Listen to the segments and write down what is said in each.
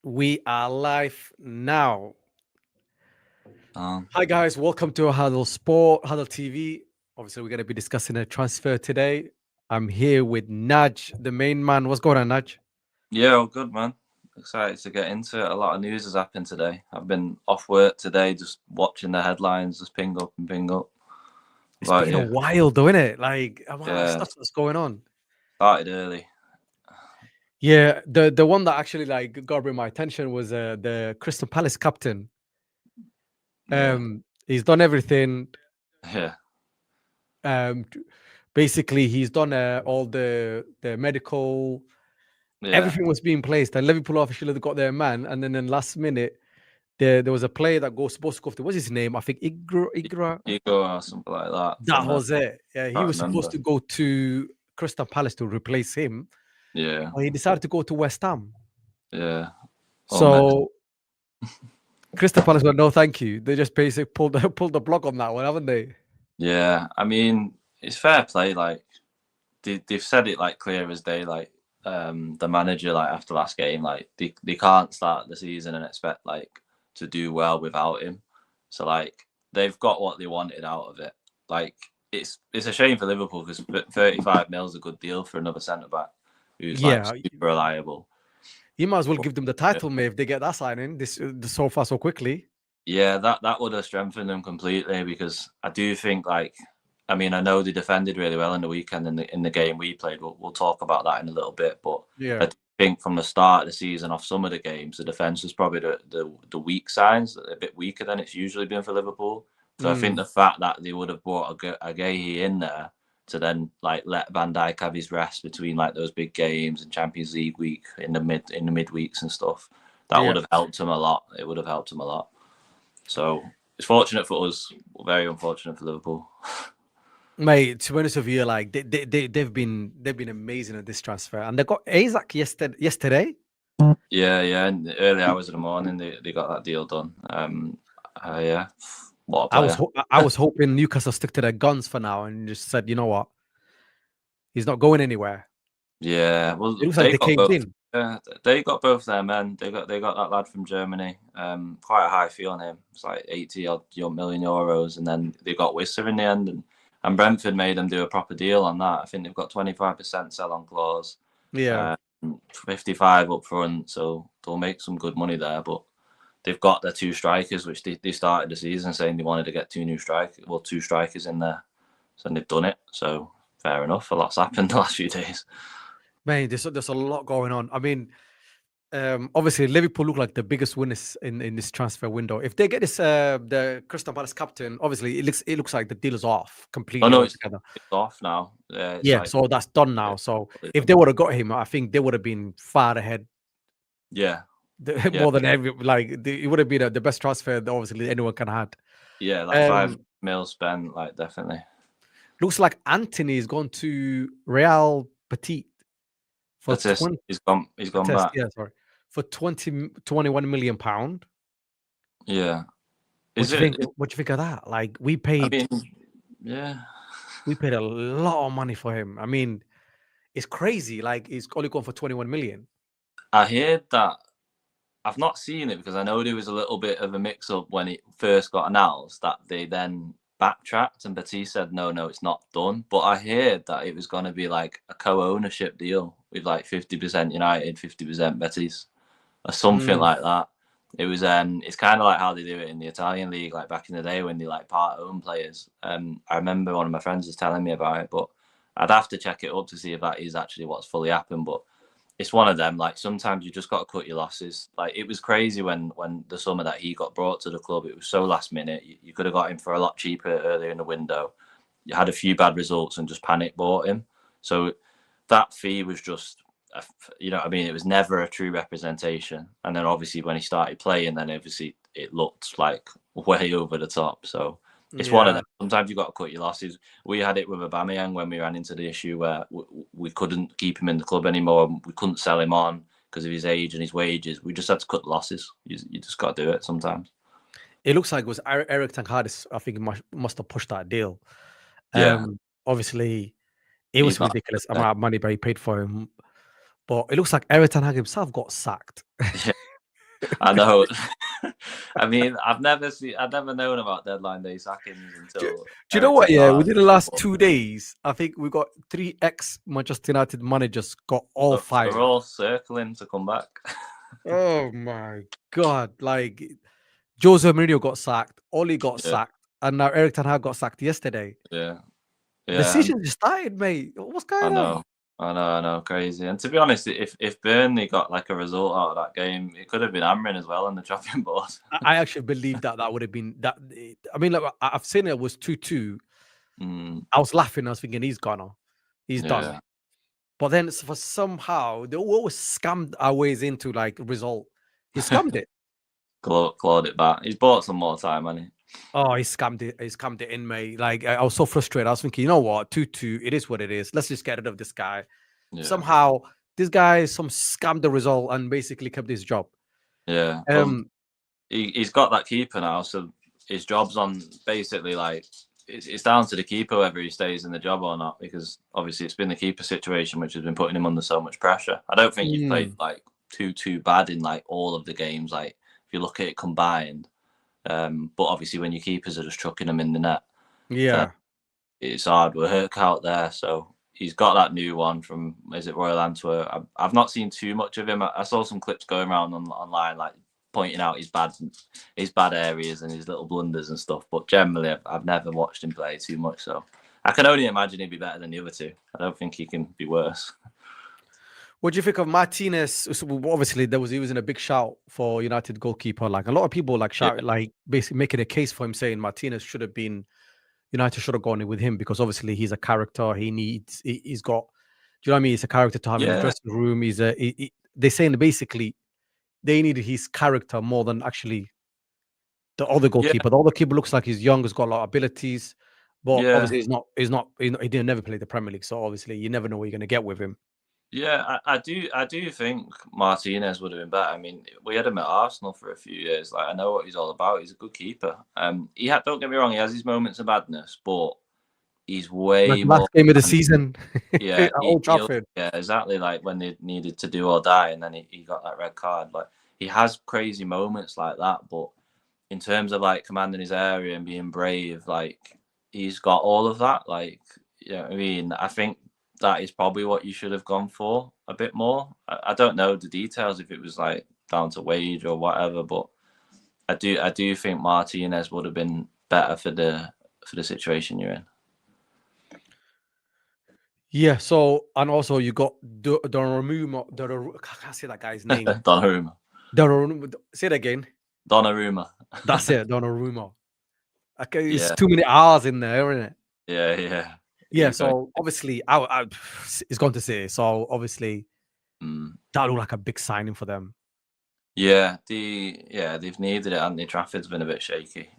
We are live now. Um, Hi guys, welcome to Huddle TV. Obviously, we're going to be discussing a transfer today. I'm here with Naj, the main man. What's going on, Naj? yeah, all good, man. Excited to get into it. A lot of news has happened today. I've been off work today, just watching the headlines, just ping up and ping up. It's About been a you? while, though, isn't it? Like, a lot of Yeah, stuff that's going on. started early. Yeah, the one that actually got bring my attention was the Crystal Palace captain. Yeah, He's done everything. yeah, T- Basically, he's done all the medical. yeah. Everything was being placed, and Liverpool officially got their man. And then last minute, there was a player that goes supposed to go. What's his name? I think Igra. Ego or something like that. That was it. Yeah, he Can't was supposed remember. to go to Crystal Palace to replace him, Yeah, but he decided to go to West Ham. yeah. All mess. So Crystal Palace went, no, thank you. They just basically pulled the block on that one, haven't they? Yeah, I mean, it's fair play. Like they've said it like clear as day. Like the manager, like after last game, like they can't start the season and expect like to do well without him. So like they've got what they wanted out of it. Like it's a shame for Liverpool because 35 mil is a good deal for another centre back who's like Yeah, super reliable. you might as well But, give them the title, mate, if they get that signing this so far so quickly. yeah, that would have strengthened them completely because I do think like I mean I know they defended really well in the weekend in the game we played. We'll talk about that in a little bit, but I Yeah, do think from the start of the season off some of the games the defence was probably the weak signs, a bit weaker than it's usually been for Liverpool. So I think mm, the fact that they would have brought a Guehi in there to then like let Van Dijk have his rest between like those big games and Champions League week in the midweeks and stuff, that would yeah. have helped him a lot. It would have helped him a lot. So it's fortunate for us, very unfortunate for Liverpool. Mate, to be honest with you, like they've been amazing at this transfer, and they got Isaac yesterday. Yeah, yeah. In the early hours of the morning, they got that deal done. Yeah, what a player. I was hoping Newcastle stick to their guns for now and just said, you know what, he's not going anywhere. Yeah, It well, looks like they caved in. they got both their men. They got that lad from Germany. Quite a high fee on him. It's like 80 odd million euros, and then they got Wissa in the end, and Brentford made them do a proper deal on that. I think they've got 25% sell on clause, Yeah, uh, 55 up front, so they'll make some good money there. But they've got their two strikers, which they started the season saying they wanted to get two strikers in there, so they've done it. So fair enough. A lot's happened the last few days. man, there's a lot going on. I mean, obviously Liverpool look like the biggest winners in this transfer window. If they get this, the Crystal Palace captain, obviously it looks like the deal is off Oh completely no, altogether. it's off now. It's Yeah, like so that's done yeah, now. So totally if done. they would have got him, I think they would have been far ahead. Yeah, yeah, More than it would have been the best transfer that obviously anyone can had. yeah. Like five Um, mil spent, like definitely. Looks like Anthony is going to Real Petit for But 20 he's gone. He's gone test, back. yeah, sorry, for 21 million pound. Yeah. What Is do you it? think? What do you think of that? Like I mean, yeah. we paid a lot of money for him. I mean, it's crazy. Like he's only gone for 21 million. I heard that. I've not seen it because I know there was a little bit of a mix-up when it first got announced that they then backtracked and Batiste said, no, it's not done. But I heard that it was going to be like a co-ownership deal with like 50% United, 50% Betis or something Mm, like that. It was it's kind of like how they do it in the Italian league, like back in the day when they like part own players. I remember one of my friends was telling me about it, but I'd have to check it up to see if that is actually what's fully happened. But it's one of them. Like sometimes you just got to cut your losses. Like it was crazy when the summer that he got brought to the club, it was so last minute. You could have got him for a lot cheaper earlier in the window. You had a few bad results and just panic bought him. So that fee was just, you know what I mean? It was never a true representation. And then obviously when he started playing, then obviously it looked like way over the top. So it's one of yeah, them. Sometimes you got to cut your losses. We had it with Aubameyang when we ran into the issue where we couldn't keep him in the club anymore. We couldn't sell him on because of his age and his wages. We just had to cut losses. You just got to do it sometimes. it looks like it was Eric Ten Hag. I think must have pushed that deal. Yeah, Obviously, it he's was not. ridiculous amount of money they paid for him. But it looks like Eric Ten Hag himself got sacked. Yeah, I know. I mean, I've never known about deadline day sackings Do, until do you know Eric what? Ten Yeah, Hag. within the last 2 days, I think we got three ex Manchester United managers got all They're fired. all circling to come back. Oh my god! Like Jose Mourinho got sacked, Oli got Yeah, sacked, and now Eric Ten Hag got sacked yesterday. yeah, The yeah. season just started, mate. What's I going on? know. I know, crazy. And to be honest, if Burnley got like a result out of that game, it could have been Amrin as well on the chopping board. I actually believe that that would have been that. I mean, like I've seen it was 2-2. Mm, I was laughing. I was thinking he's gone. He's done. yeah, But then for somehow they always scammed our ways into like result. He scammed it. clawed it back. He's bought some more time, hasn't Oh, he scammed it. He scammed it in, mate. Like I was so frustrated. I was thinking, you know what, 2-2. It is what it is. Let's just get rid of this guy. he? Yeah, Somehow this guy some scammed the result and basically kept his job. yeah. Well, he's got that keeper now, so his job's on basically like it's down to the keeper whether he stays in the job or not, because obviously it's been the keeper situation which has been putting him under so much pressure. I don't think he's played like too bad in like all of the games, like if you look at it combined. But obviously when your keepers are just chucking them in the net, Yeah. it's hard work out there. So he's got that new one from, is it Royal Antwerp? I've not seen too much of him. I saw some clips going around online, like pointing out his bad areas and his little blunders and stuff. But generally, I've never watched him play too much. So I can only imagine he'd be better than the other two. I don't think he can be worse. What do you think of Martinez? So obviously, he was in a big shout for United goalkeeper. Like a lot of people like shout, like basically making a case for him, saying Martinez should have been United should have gone in with him because obviously he's a character. He's got. Do you know what I mean? He's a character to have in the dressing room. They're saying that basically they needed his character more than actually the other goalkeeper. The other keeper looks like he's young, has got a lot of abilities, but obviously he didn't never play the Premier League. So obviously you never know what you're going to get with him. Yeah, I do think Martinez would have been better. I mean, we had him at Arsenal for a few years. Like, I know what he's all about. He's a good keeper. Don't get me wrong, he has his moments of madness, but he's way Like more. last game of the season, Yeah, at Old Trafford. yeah, exactly. Like when they needed to do or die, and then he got that red card. Like he has crazy moments like that, but in terms of like commanding his area and being brave, like he's got all of that. Like, you know what I mean? I think that is probably what you should have gone for a bit more. I don't know the details if it was like down to wage or whatever, but I do think Martinez would have been better for the situation you're in. Yeah. So and also you got Donnarumma. I can't say that guy's name. Donnarumma. Say it again. Donnarumma. That's it. Donnarumma. Okay, it's too many R's in there, isn't it? Yeah. Yeah. So obviously, it's gone to say. So obviously, that looked like a big signing for them. Yeah, they've needed it, and the Trafford's been a bit shaky.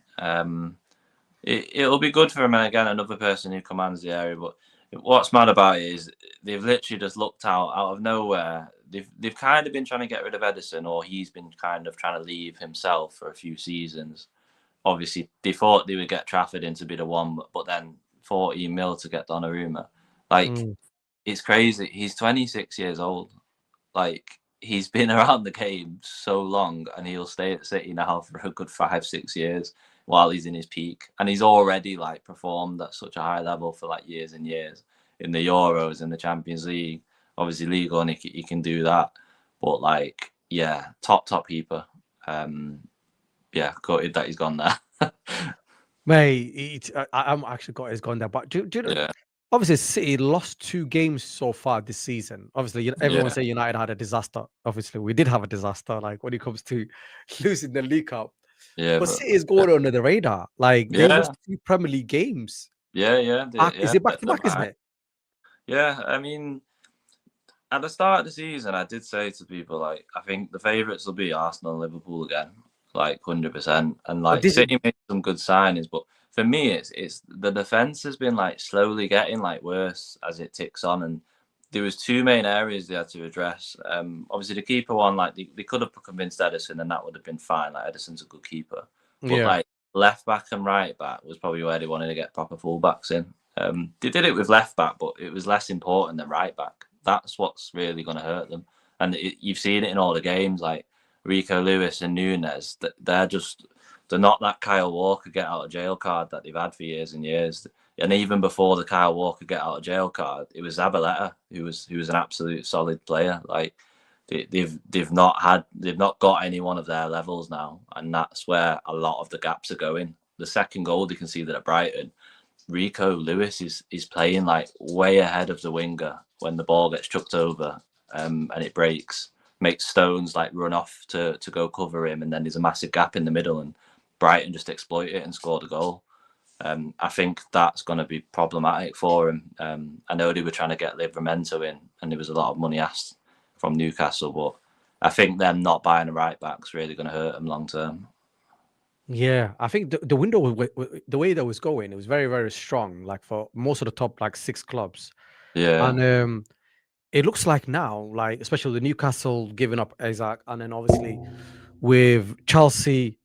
It'll be good for him, and again, another person who commands the area. But what's mad about it is they've literally just looked out of nowhere. They've kind of been trying to get rid of Ederson, or he's been kind of trying to leave himself for a few seasons. Obviously, they thought they would get Trafford in to be the one, but then 40 mil to get Donnarumma. Like, it's crazy. He's 26 years old. Like, he's been around the game so long, and he'll stay at City now for a good 5-6 years while he's in his peak. And he's already like performed at such a high level for like years and years in the Euros and the Champions League. Obviously, League One, he can do that. But like, yeah, top keeper. Yeah, gutted that he's gone there. Mate, I'm actually got he's gone there. But do you know, obviously City lost 2 games so far this season. Obviously, everyone say United had a disaster. Obviously, we did have a disaster. Like when it comes to losing the League Cup. Yeah, but City is going under the radar. Like they lost 2 Premier League games. Yeah. Is it back to back, isn't it? Yeah, I mean, at the start of the season, I did say to people, like, I think the favourites will be Arsenal and Liverpool again, like 100%. And like City made some good signings, but for me, it's the defence has been like slowly getting like worse as it ticks on, and there was 2 main areas they had to address. Obviously, the keeper one, like they could have convinced Ederson, and that would have been fine. Like Ederson's a good keeper, but like left back and right back was probably where they wanted to get proper fullbacks in. They did it with left back, but it was less important than right back. That's what's really going to hurt them. And you've seen it in all the games. Like Rico Lewis and Nunes, they're not that Kyle Walker get out of jail card that they've had for years and years. And even before the Kyle Walker get out of jail card, it was Zabaleta who was an absolute solid player. Like they've not got anyone of their levels now, and that's where a lot of the gaps are going. The second goal they conceded at Brighton, Rico Lewis is playing like way ahead of the winger when the ball gets chucked over and it breaks, makes Stones like run off to go cover him, and then there's a massive gap in the middle, and Brighton just exploit it and scored a goal. I think that's going to be problematic for him. I know they were trying to get Livramento in, and there was a lot of money asked from Newcastle, but I think them not buying a right back's really going to hurt him long term. Yeah, I think the window, the way that was going, it was very, very strong, like for most of the top like 6 clubs. Yeah, And it looks like now, like especially the Newcastle giving up Isaac, and then obviously with Chelsea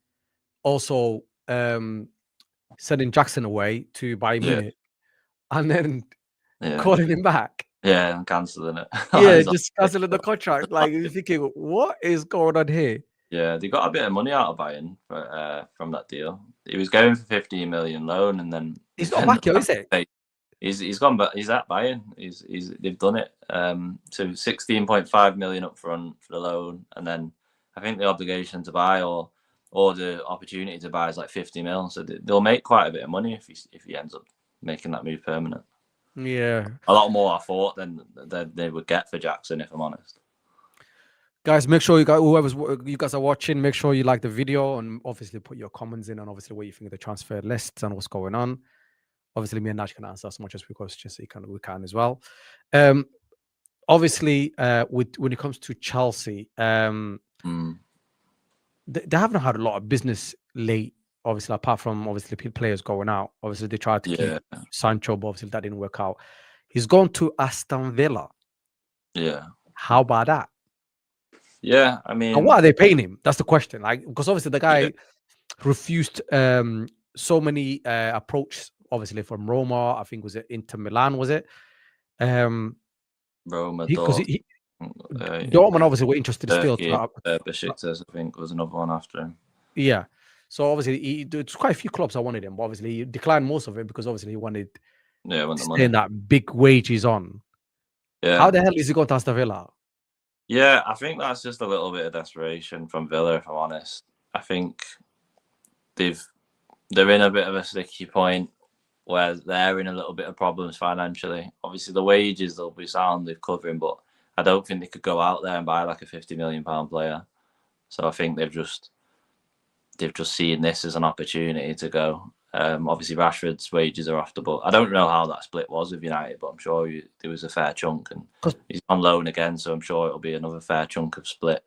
also sending Jackson away to Bayern yeah, Munich, and then yeah, calling him back. yeah, I'm cancelling it. Yeah, He's on- just canceling the contract. Like you're thinking, what is going on here? yeah, they got a bit of money out of Bayern from that deal. He was going for 15 million loan, and then He's not back, is it? He's gone, but he's at Bayern. They've done it. So 16.5 million up front for the loan, and then I think the obligation to buy or the opportunity to buy is like 50 mil. So they'll make quite a bit of money if he ends up making that move permanent. Yeah. A lot more I thought than they would get for Jackson, if I'm honest. Guys, make sure you guys are watching, make sure you like the video and obviously put your comments in on obviously what you think of the transfer lists and what's going on. Obviously, me and Nash can answer as much as we can as well. Obviously, when it comes to Chelsea, they haven't had a lot of business late. Obviously, apart from obviously players going out. Obviously, they tried to keep Sancho, but obviously that didn't work out. He's gone to Aston Villa. Yeah. How about that? Yeah, I mean, and what are they paying him? That's the question. Like, because obviously the guy refused so many approaches. Obviously from Roma, I think was it Inter Milan? Was it? Roma, Dortmund obviously were interested still. Besiktas, I think, was another one after him. Yeah, so obviously there's quite a few clubs that wanted him, but obviously he declined most of it because obviously he wanted the money. That big wages on. Yeah. How the hell is he going to Aston Villa? Yeah, I think that's just a little bit of desperation from Villa, if I'm honest. I think they're in a bit of a sticky point where they're in a little bit of problems financially. Obviously, the wages they'll be sound they're covering, but I don't think they could go out there and buy like a £50 million player. So I think they've just seen this as an opportunity to go. Obviously, Rashford's wages are off the book. I don't know how that split was with United, but I'm sure there was a fair chunk, and he's on loan again, so I'm sure it'll be another fair chunk of split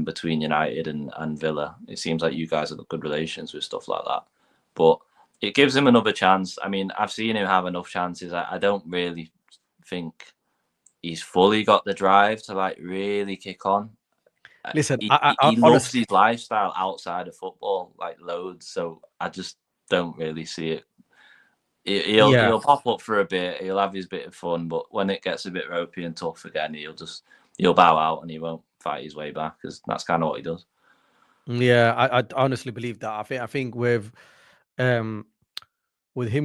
between United and Villa. It seems like you guys have got good relations with stuff like that, but it gives him another chance. I mean, I've seen him have enough chances. I don't really think he's fully got the drive to like really kick on. Listen, he loves his lifestyle outside of football like loads, so I just don't really see it. He'll pop up for a bit, he'll have his bit of fun, but when it gets a bit ropey and tough again, he'll bow out and he won't fight his way back, because that's kind of what he does. Yeah, I honestly believe that. I think with him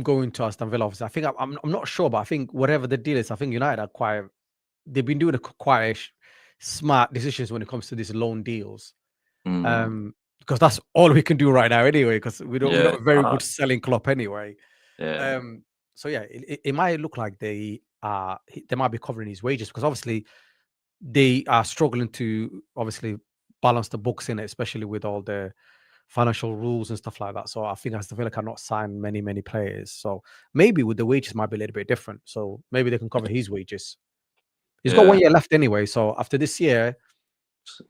going to Aston Villa, obviously, I think I'm not sure, but I think whatever the deal is, I think United are they've been doing quite smart decisions when it comes to these loan deals. Because that's all we can do right now anyway, because we're not a very good selling club anyway. So yeah, it might look like they might be covering his wages, because obviously they are struggling to obviously balance the books in it, especially with all the financial rules and stuff like that. So I think Aston Villa cannot sign many players. So maybe with the wages might be a little bit different. So maybe they can cover his wages. He's got 1 year left anyway. So after this year,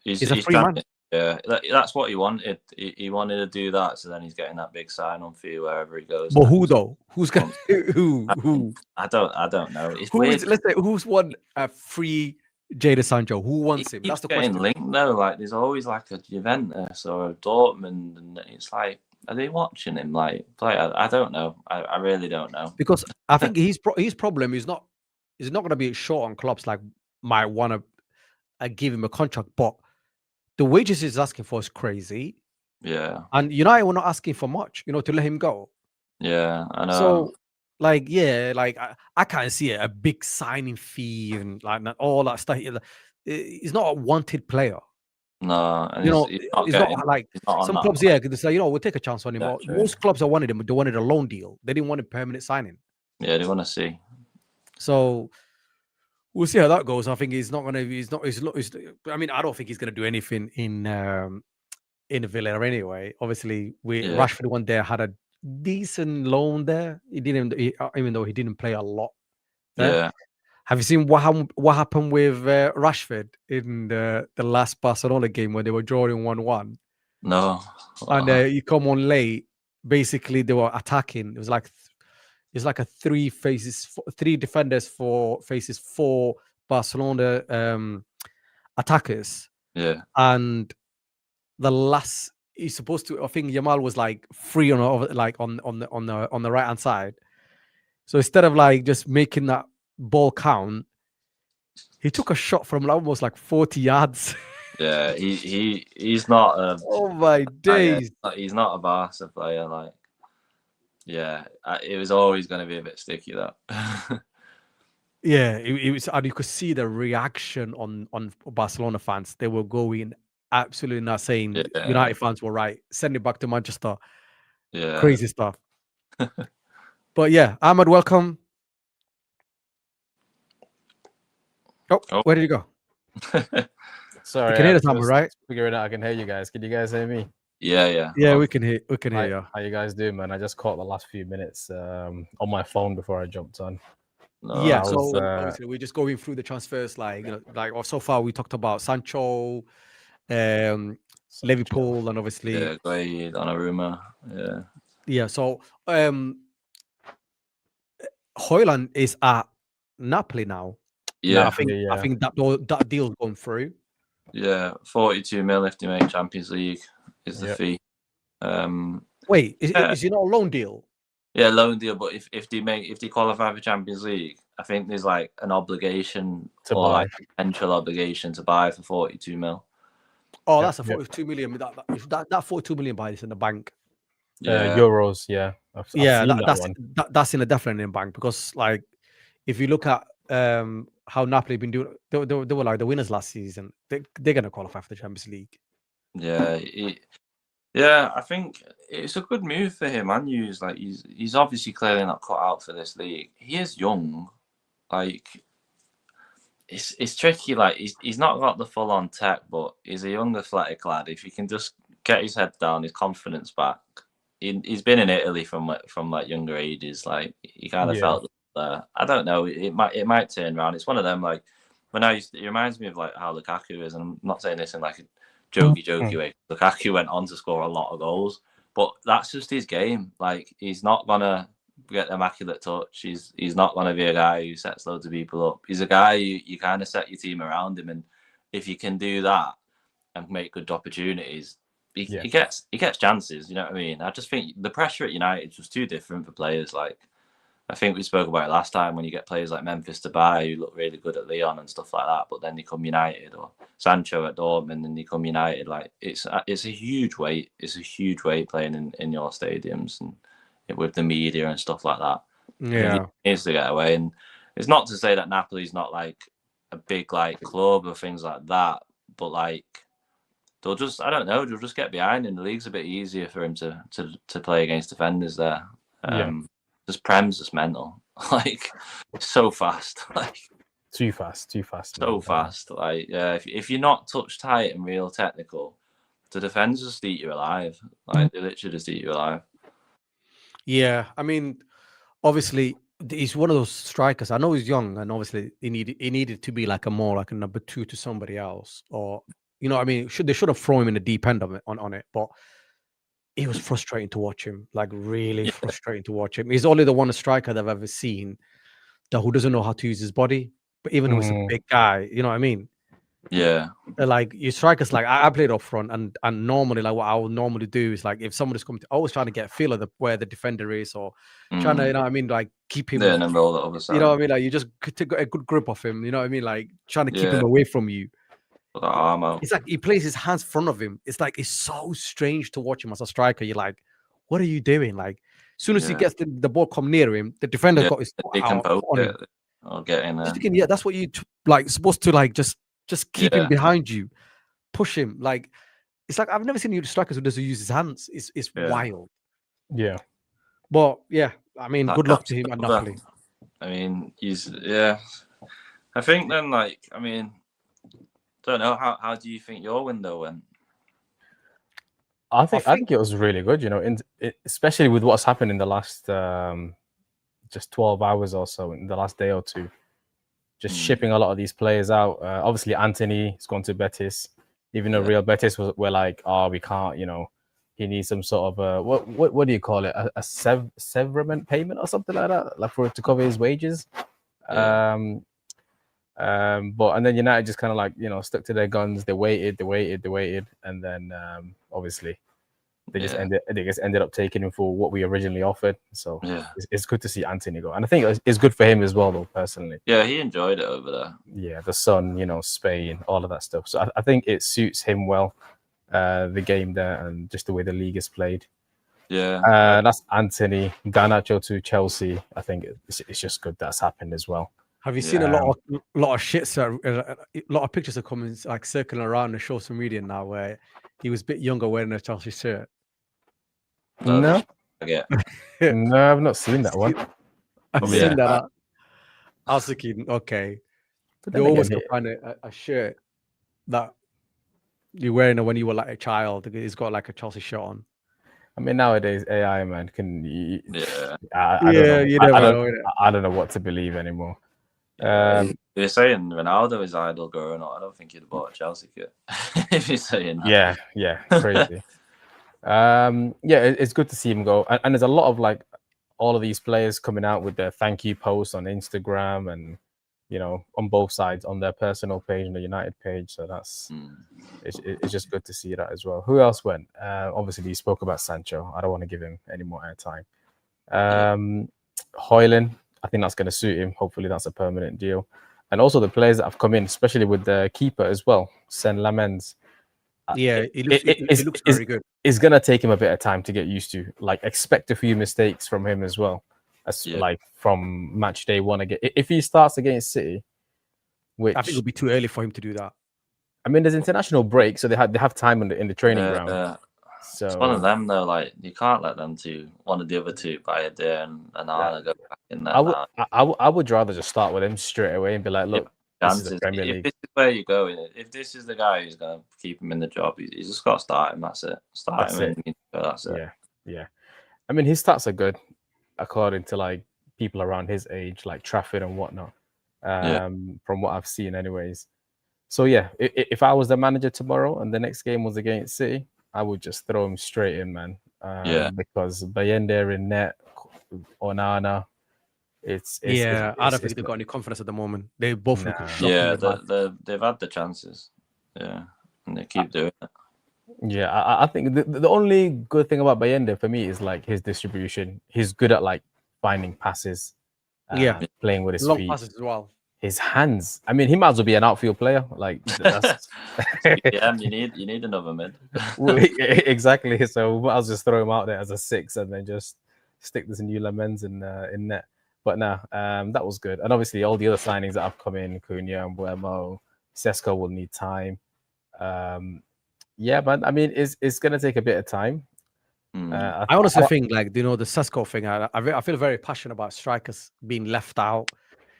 he's a free man. Yeah, that's what he wanted. He wanted to do that, so then he's getting that big sign-on fee wherever he goes. But who though? Who's going? Who? I don't know. It's weird. Let's say who's won a free Jadon Sancho? Who wants him? That's the question. Linked though. Like there's always like a Juventus or a Dortmund, and it's like, are they watching him like play? I don't know. I really don't know. Because I think his problem is not going to be short on clubs like might want to give him a contract, but the wages he's asking for is crazy, Yeah, and United were not asking for much, to let him go. yeah, I know. So, like, yeah, like I can't see a big signing fee and like all that stuff. He's not a wanted player. No, and You know, he's not it's not getting. like He's not on some that. clubs. Yeah, they say, we'll take a chance on him. Or Trajectory. most clubs that wanted him, they wanted a loan deal. They didn't want a permanent signing. Yeah, they want to see. So we'll see how that goes. I think he's not gonna. He's not. I mean, I don't think he's gonna do anything in Villa anyway. Obviously, Rashford one there had a decent loan there. He didn't, even though he didn't play a lot there. Yeah. Have you seen what happened with Rashford in the last Barcelona game when they were drawing 1-1? No. And you come on late. Basically, they were attacking. It was like a three defenders for faces 4 Barcelona attackers. Yeah. And the last, he's supposed to. I think Yamal was like free on the right hand side. So instead of like just making that ball count, he took a shot from almost like 40 yards. Yeah, he's not a. Oh my days! He's not a Barca player. Like, yeah, it was always going to be a bit sticky though. Yeah, it was, and you could see the reaction on Barcelona fans. They were going absolutely not saying United fans were right. Send it back to Manchester. Yeah, crazy stuff. But yeah, Ahmed, welcome. Oh, where did you go? Sorry, you can hear the number, right? Figuring out I can hear you guys. Can you guys hear me? Yeah. Yeah, we can hear you. How you guys doing, man? I just caught the last few minutes on my phone before I jumped on. No, yeah, so obviously we're just going through the transfers. Like so far we talked about Sancho, Liverpool, and obviously Gueye, Donnarumma. Yeah. So Højlund is at Napoli now. Yeah, I think that deal's gone through. Yeah, 42 mil if they make Champions League is the fee. Wait, is it not a loan deal? Yeah, loan deal. But if they qualify for Champions League, I think there's like an obligation to or buy. like potential obligation to buy for 42 mil. Oh, that's a 42 million. That 42 million buy is in the bank. Euros, yeah. I've seen that one. That's definitely in the bank, because like if you look at how Napoli been doing, they were like the winners last season. They're gonna qualify for the Champions League. Yeah, I think it's a good move for him. And he's obviously clearly not cut out for this league. He is young, like it's tricky. Like he's not got the full on tech, but he's a young athletic lad. If he can just get his head down, his confidence back. He's been in Italy from like younger ages. Like he kind of felt there. I don't know. It might turn around. It's one of them. Like when it reminds me of like how Lukaku is, and I'm not saying this in like a jokey way. Lukaku went on to score a lot of goals, but that's just his game. Like he's not gonna get the immaculate touch. He's not gonna be a guy who sets loads of people up. He's a guy you kind of set your team around him, and if you can do that and make good opportunities, he gets chances. You know what I mean? I just think the pressure at United is just too different for players. Like I think we spoke about it last time, when you get players like Memphis Depay who look really good at Lyon and stuff like that, but then they come United, or Sancho at Dortmund and they come United. Like it's a huge weight. It's a huge weight playing in your stadiums and with the media and stuff like that. Yeah, he needs to get away. And it's not to say that Napoli's not like a big like club or things like that, but like they'll just get behind him. The league's a bit easier for him to play against defenders there. Just Prem's just mental. Like so fast. Like too fast. So fast. Like if you're not touch tight and real technical, the defenders just eat you alive. Like they literally just eat you alive. Yeah, I mean, obviously he's one of those strikers. I know he's young, and obviously he needed to be like a number 2 to somebody else, or I mean, they should have thrown him in the deep end of it on it, but it was frustrating to watch him, like really frustrating to watch him. He's only the one striker that I've ever seen who doesn't know how to use his body, but even though he's a big guy, you know what I mean? Yeah. Like your strikers, like I played up front, and normally, like what I would normally do is like if somebody's coming, always trying to get a feel of where the defender is, or trying to, you know what I mean, like keep him. Yeah, and then roll the other side. You know what I mean? Like you just take a good grip of him. You know what I mean? Like trying to keep him away from you. Got that arm out. It's like he plays his hands in front of him. It's like it's so strange to watch him as a striker. You're like, what are you doing? Like, as soon as he Yeah. gets the ball come near him, the defender Yeah, got his foot He can out poke on him. it or get in there. Just thinking, yeah, that's what you like supposed to like just keep him Yeah. behind you, push him. Like it's like I've never seen strikers who doesn't use his hands. It's Yeah. wild. Yeah. But yeah, I mean, That- good luck that's to him at another- Napoli. I mean, I think then, like, I mean, don't know how do you think your window went? I think it was really good, you know, especially with what's happened in the last just 12 hours or so, in the last day or two. Just shipping a lot of these players out. Obviously, Anthony has gone to Betis, even though Real Betis were like, oh, we can't, you know, he needs some sort of what do you call it? A severance payment or something like that, like for it to cover his wages. Yeah. But and then United just kind of like, you know, stuck to their guns. They waited, and then obviously they just ended up taking him for what we originally offered. So Yeah. it's good to see Anthony go, and I think it's good for him as well, though, personally. Yeah, he enjoyed it over there. Yeah, the sun, you know, Spain, all of that stuff. So I think it suits him well, the game there, and just the way the league is played. Yeah. That's Anthony. Garnacho to Chelsea. I think it's just good that's happened as well. Have you seen a lot of shit? A lot of pictures are coming like circling around the social media now, where he was a bit younger wearing a Chelsea shirt. No, Yeah. no, I've not seen that one. I've Yeah. seen that. I was thinking, okay, But you then always again, find a shirt that you're wearing when you were like a child. It's got like a Chelsea shirt on. I mean, nowadays AI, man, can Yeah. I don't know. You never know. innit? I don't know what to believe anymore. You're saying Ronaldo is idol growing up. I don't think he'd have bought a Chelsea kit if you're saying that. Yeah, crazy. It's good to see him go, and there's a lot of like all of these players coming out with their thank you posts on Instagram, and you know, on both sides, on their personal page and the United page. So that's it's just good to see that as well. Who else went? Obviously, you spoke about Sancho. I don't want to give him any more airtime. Højlund, I think that's going to suit him. Hopefully, that's a permanent deal. And also the players that have come in, especially with the keeper as well, Sen Lamens. Yeah, it looks very good. It's going to take him a bit of time to get used to. Like, expect a few mistakes from him as well. Like from match day one again. If he starts against City, which I think it'll be too early for him to do that. I mean, there's international break, so they have time in the training ground. So it's one of them though. like you can't let them one of the other two by a day and Anna go back in there. I would rather just start with him straight away and be like, look, this is the Premier League. If this is where you go, if this is the guy who's going to keep him in the job, he's just got to start him. That's it. That's it. Yeah. I mean, his stats are good according to like people around his age, like Trafford and whatnot. From what I've seen, anyways. So yeah, if I was the manager tomorrow and the next game was against City, I would just throw him straight in, man. Because Bayende in net, Onana, I don't think they've got any confidence at the moment. They both look they've had the chances, and they keep doing it. Yeah, I think the only good thing about Bayende for me is like his distribution. He's good at like finding passes, playing with his long feet, passes as well. his hands. I mean, he might as well be an outfield player. Like, that's... you need another mid. Exactly. So I'll just throw him out there as a 6 and then just stick this new Lamens in net. But no, that was good. And obviously, all the other signings that have come in, Cunha and Buemo, Sesko will need time. But I mean, it's going to take a bit of time. I honestly think, like, the Sesko thing, I feel very passionate about strikers being left out.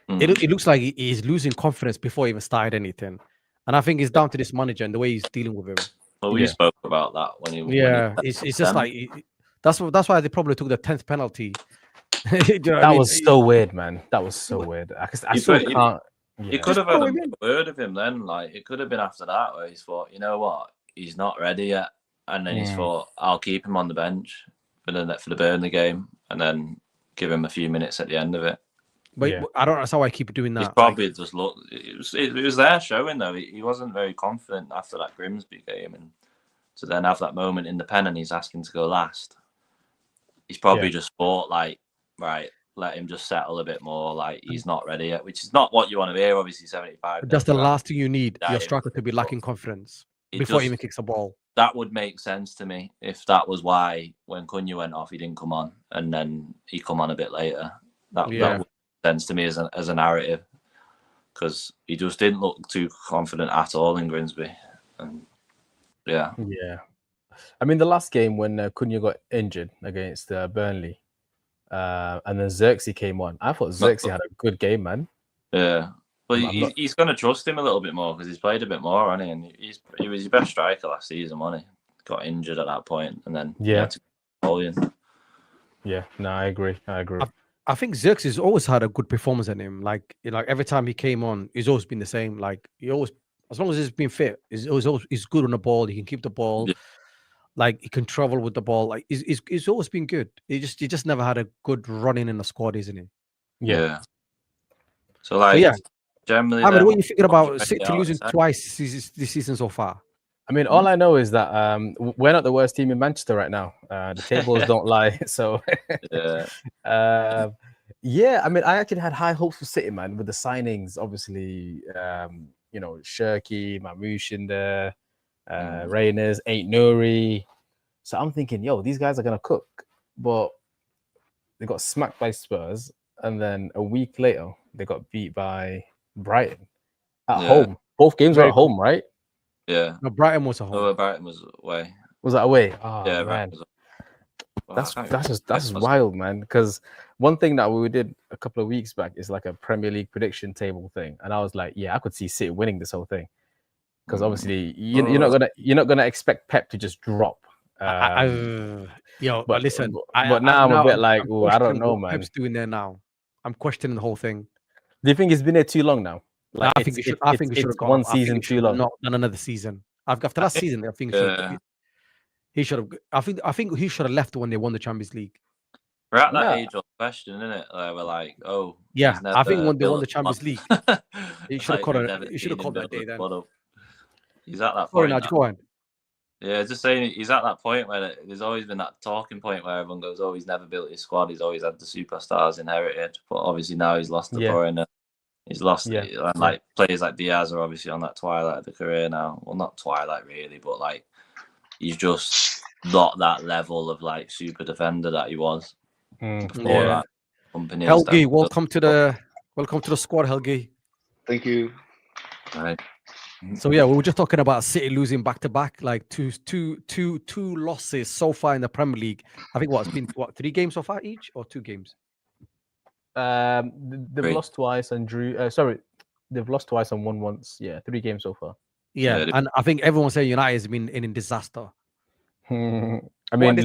It looks like he's losing confidence before he even started anything. And I think it's down to this manager and the way he's dealing with him. Well, we spoke about that when he... It's just like... That's why they probably took the 10th penalty. That was so weird, man. That was so weird. I still can't... You could have had a word of him then. Like, it could have been after that where he's thought, you know what? He's not ready yet. And then he's thought, I'll keep him on the bench for the Burnley game and then give him a few minutes at the end of it. But I don't understand why I keep doing that. He's probably just looked. It was there showing though. He wasn't very confident after that Grimsby game, and to then have that moment in the pen and he's asking to go last. He's probably just thought like, right, let him just settle a bit more. Like he's not ready yet, which is not what you want to hear. Obviously, 75. That's the last thing you need. Yeah, Your striker to be lacking confidence It before he just- even kicks a ball. That would make sense to me if that was why when Cunha went off, he didn't come on, and then he come on a bit later. That would make sense to me as a narrative, because he just didn't look too confident at all in Grimsby, and yeah. I mean, the last game when Cunha got injured against Burnley, and then Xerxes came on, I thought Xerxes had a good game, man. Yeah. But he's going to trust him a little bit more because he's played a bit more, hasn't he? And he was his best striker last season, wasn't he? Got injured at that point, and then he had to go in. Yeah, no, I agree. I think Xerxes always had a good performance in him. Like every time he came on, he's always been the same. Like he always, as long as he's been fit, he's good on the ball. He can keep the ball. Yeah. Like he can travel with the ball. Like he's always been good. He just never had a good running in the squad, isn't he? Yeah. So like, generally, I mean, what are you thinking about City City losing twice this season so far? I mean, all I know is that we're not the worst team in Manchester right now. The tables don't lie. So, yeah, I mean, I actually had high hopes for City, man, with the signings. Obviously, you know, Shirky, Mamouche in there, Reyners, Ain't Nouri. So I'm thinking, yo, these guys are going to cook. But they got smacked by Spurs. And then a week later, they got beat by Brighton at home. Both games were at home, right? Yeah. No, Brighton was at home. Oh, Brighton was away. Was that away? Oh, yeah, man. That's That's wild, man. Because one thing that we did a couple of weeks back is like a Premier League prediction table thing, and I was like, yeah, I could see City winning this whole thing. Because obviously you're not gonna expect Pep to just drop. But listen, but now I'm a bit like, oh, I don't know, what man. Pep's doing there now. I'm questioning the whole thing. Do you think he's been there too long now? Like, I think he should have gone one season too long. Not another season. After last season, I think he should have. I think he should have left when they won the Champions League. We're at that age-old question, isn't it? We're like, oh, yeah. I think when they won the Champions League, he should have called that day. Then he's at that point. Sorry, now go on. Yeah, just saying, he's at that point where there's always been that talking point where everyone goes, "Oh, he's never built his squad. He's always had the superstars inherited." But obviously now he's lost the foreigner. He's lost it. And like players like Diaz are obviously on that twilight of the career now. Well, not twilight really, but like he's just not that level of like super defender that he was before that company. Helgi, welcome to the squad, Helgi. Thank you. Right. So yeah, we were just talking about City losing back to back, like two losses so far in the Premier League. I think it's been 3 games so far each, or 2 games. They've lost twice and drew. They've lost twice and won once. Yeah, 3 games so far. Yeah, and I think everyone saying United has been in disaster. I mean,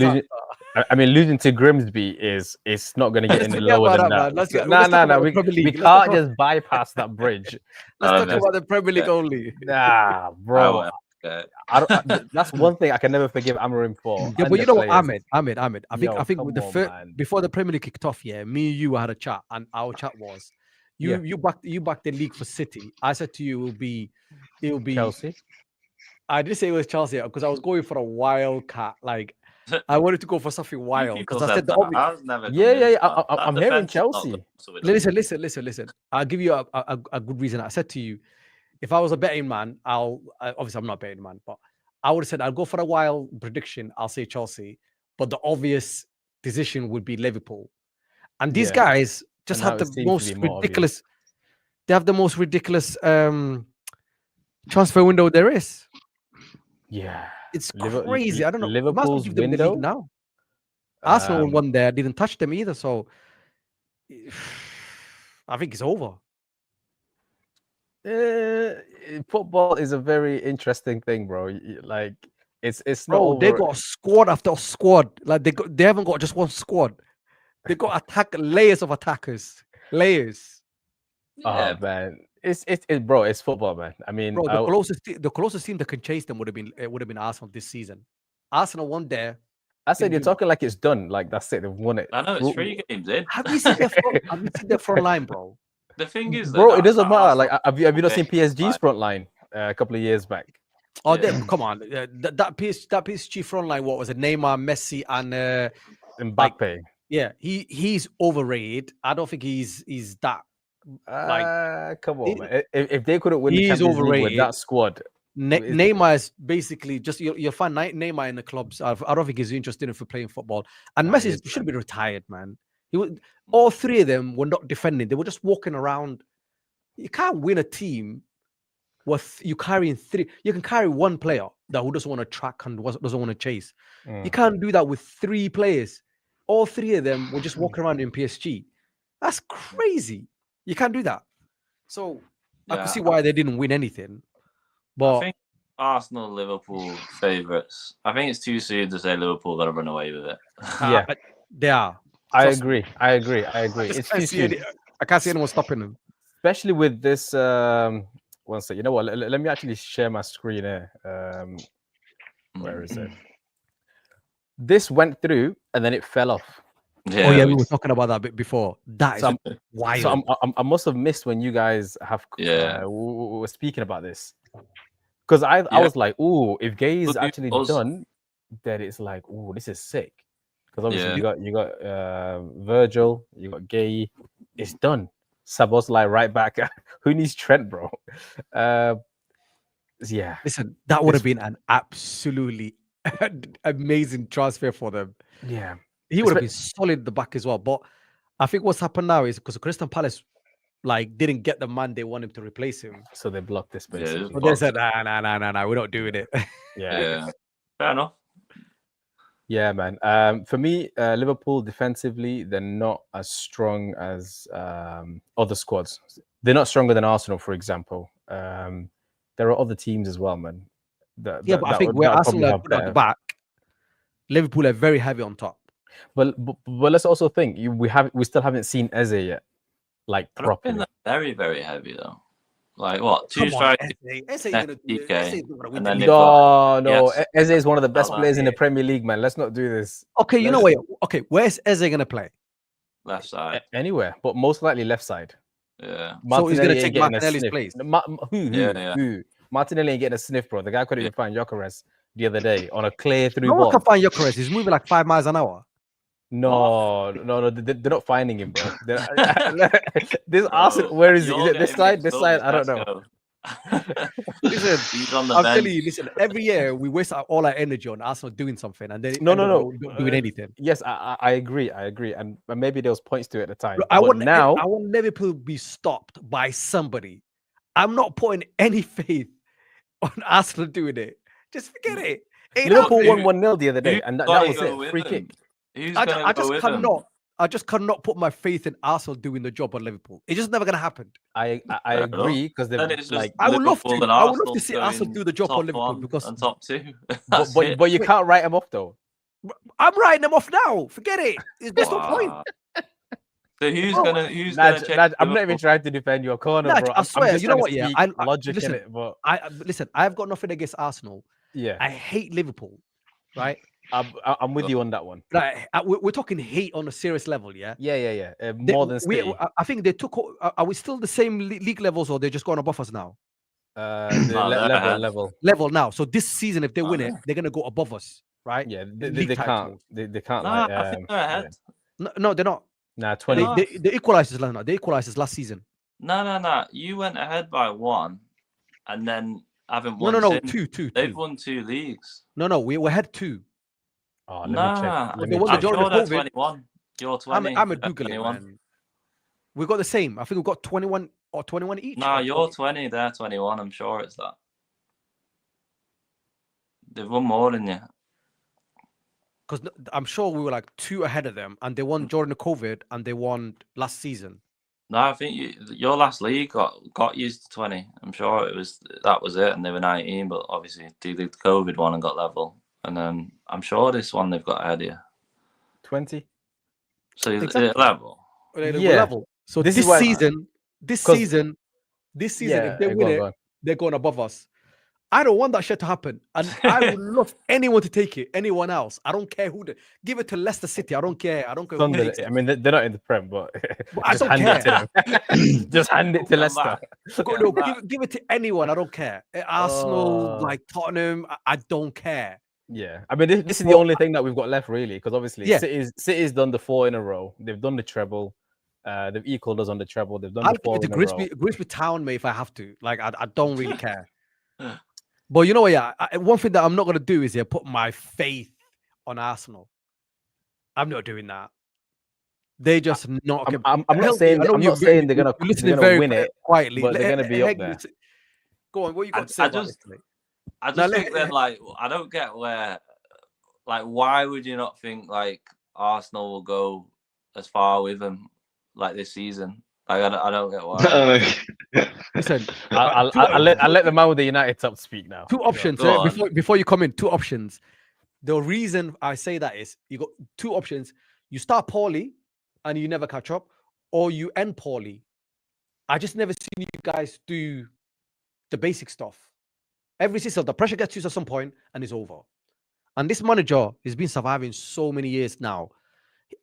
losing to Grimsby is not going to get any lower than that. No. We can't just bypass that bridge. Let's talk about the Premier League only. Nah, bro. That's one thing I can never forgive Amorim for. Yeah, but you know what, Ahmed. I think with the before the Premier League kicked off, me and you had a chat, and our chat was you backed the league for City. I said to you, it will be Chelsea. I didn't say it was Chelsea because I was going for a wild cat. Like I wanted to go for something wild because I said I'm hearing Chelsea. Listen. I'll give you a good reason. I said to you, if I was a betting man, obviously I'm not a betting man, but I would have said I'll go for a wild prediction. I'll say Chelsea, but the obvious decision would be Liverpool. And these guys just have the most ridiculous. They have the most ridiculous transfer window there is. Yeah, it's crazy. I don't know. Liverpool's give them the league now. Arsenal won there, didn't touch them either. So I think it's over. Football is a very interesting thing, bro. Like it's not. Bro, over. They got squad after squad. Like they haven't got just one squad. They got layers of attackers. Layers. Oh man. It's bro, it's football, man. I mean, bro, the closest team that can chase them would have been Arsenal this season. Arsenal won there. I said you're talking like it's done, like that's it, they've won it. I know it's 3 games in. Have you seen their front line, bro? The thing is, bro, it doesn't matter. Like, have you not seen PSG's front line a couple of years back? Oh, come on, that PSG front line. What was it? Neymar, Messi, and Mbappe. Yeah, he's overrated. I don't think he's that like Come on, it- man. If they couldn't win the he's Champions League with overrated. that squad, is- Neymar is basically just you'll find Neymar in the clubs. I don't think he's interested in for playing football. And Nah, Messi he is, should man. be retired, man. All three of them were not defending; they were just walking around. You can't win a team with you carrying three. You can carry one player that who doesn't want to track and doesn't want to chase. You Mm. can't do that with three players. All three of them were just walking around in PSG. That's crazy. You can't do that. So I Yeah, could see why they didn't win anything. I But think Arsenal, Liverpool favourites. I think it's too soon to say Liverpool got to run away with it. Yeah. They are. I Trust agree. I agree. I agree. just It's can't too see soon. I can't see anyone stopping them. Especially with this. One sec. You know what? Let me actually share my screen here. Where is it? This went through and then it fell off. Oh yeah, we we- were talking about that a bit before. That is So wild. So I must have missed when you guys have Yeah. were speaking about this, because I Yeah. was like, "Ooh, if Gay is Could be actually us. done, then it's like, ooh, this is sick." Because obviously Yeah. you got Virgil, you got Gay, it's done. Szoboszlai right back. Who needs Trent, bro? Yeah, Listen, that would have This- been an absolutely amazing transfer for them. yeah. He would have been solid at the back as well. But I think what's happened now is because Crystal Palace like didn't get the man they want him to replace him. So they blocked this Yeah, basically. it's So they said, nah, we're not doing it. Yeah. Fair enough. Yeah, man. For me, Liverpool defensively, they're not as strong as other squads. They're not stronger than Arsenal, for example. There are other teams as well, man. But I think where Arsenal are good at the back, Liverpool are very heavy on top. But let's also think we still haven't seen Eze yet, like I don't think properly. they're very, very heavy though. Like what? Come Two on, strikers. Eze ain't gonna do it. PK, Eze ain't gonna win and the then league. they've got- No, yes. Eze is one of the best Salah. players in the Premier League, man. Let's not do this. Okay, you know Let's- what? Okay, where's Eze gonna play? Left side. Anywhere, but most likely left side. Yeah. So he's gonna Martinelli ain't take getting a Martinelli's sniff. place. Yeah. Who? Martinelli ain't getting a sniff, bro. The guy couldn't even find Gyökeres the other day on a clear through No one ball. can find Gyökeres. He's moving like 5 miles an hour. No, they're not finding him, bro. This Arsenal, where is he? Is You're it this getting side? mixed This up side? with I don't know. Casco. Listen, He's on the I'm bench. telling you, listen, every year we waste all our energy on Arsenal doing something and then No, end up no. not doing anything. Yes, I agree. And maybe there was points to it at the time. Look, But I want Liverpool to be stopped by somebody. I'm not putting any faith on Arsenal doing it. Just forget it. Ain't Liverpool happening. won 1-0 the other day, Who's and that gonna was go it. with Free them? kick. Who's I gonna just go with them? cannot. I just cannot put my faith in Arsenal doing the job on Liverpool. It's just never gonna happen. I Fair enough. agree because Then they're it's just like, I would love Liverpool to. and I would love to Arsenal see Arsenal going do the job on top Liverpool one because and top two. but, That's it. but you can't write them off though. I'm writing them off now. Forget it. There's no point. Wow. So who's Bro, gonna Naj, check I'm not even Liverpool? trying to defend your corner, Naj, bro. I swear, I'm just you know trying what, to yeah, speak I- logic listen, in it, but Listen. I've got nothing against Arsenal. yeah, I hate Liverpool. Right. I'm with you on that one. Like we're talking hate on a serious level. Yeah. Yeah. They- More than City. I think they took. Are we still the same league levels, or they're just going above us now? The No, they're ahead. level. Level now. So this season, if they win it, yeah. they're gonna go above us, right? Yeah, League they can't. titles. They can't. Nah, like, I think they're ahead. No, they're not. Nah, They, 20. No. they equalized us last night. They equalized us last season. No. You went ahead by one, and then haven't won. No. since. Two. They've won 2 leagues. No. We had 2. Oh, let Nah, me check. Let the me one that check. during You're the the COVID 21. You're 20. I'm a they're Google it, 21. man. We got the same. I think we got 21 or 21 each. Nah, or you're 20. 20. They're 21. I'm sure it's that. They've won more than you. Because I'm sure we were like 2 ahead of them, and they won during the COVID, and they won last season. No, I think your last league got you to 20. I'm sure that was it, and they were 19. But obviously, they did the COVID one and got level. And then I'm sure this one they've got ahead of you. 20. So Exactly. level. They were Yeah. level. So This this, is why- season, 'Cause- if they go win on, it, go on. they're going above us. I don't want that shit to happen, and I would love anyone to take it. Anyone else, I don't care who. Give it to Leicester City. I don't care. I don't care. Who Sunderland. takes it. I mean, they're not in the Prem, but I just don't hand it to care. them. Just hand it to Come Leicester. back. Go- no, give it to anyone. I don't care. Arsenal, Oh. like Tottenham. I don't care. Yeah, I mean, this is the only thing that we've got left, really, because obviously Yeah. City's done the 4 in a row. They've done the treble. They've equaled us on the treble. They've done I'll the give 4 it to in a row. Grimsby Town, mate, if I have to. Like, I don't really care. But you know what? Yeah, one thing that I'm not gonna do is put my faith on Arsenal. I'm not doing that. They just not. I'm not saying they're gonna win it, quietly, but they're gonna be up there. Go on, what you got to say about this, mate? I just think then, like, I don't get where, like, why would you not think like Arsenal will go as far with them like this season? Like, I don't get why. Listen, I'll let the man with the United top speak now. 2 options before you come in. 2 options. The reason I say that is you got 2 options. You start poorly and you never catch up, or you end poorly. I just never seen you guys do the basic stuff. Every season, the pressure gets to you at some point and it's over. And this manager has been surviving so many years now.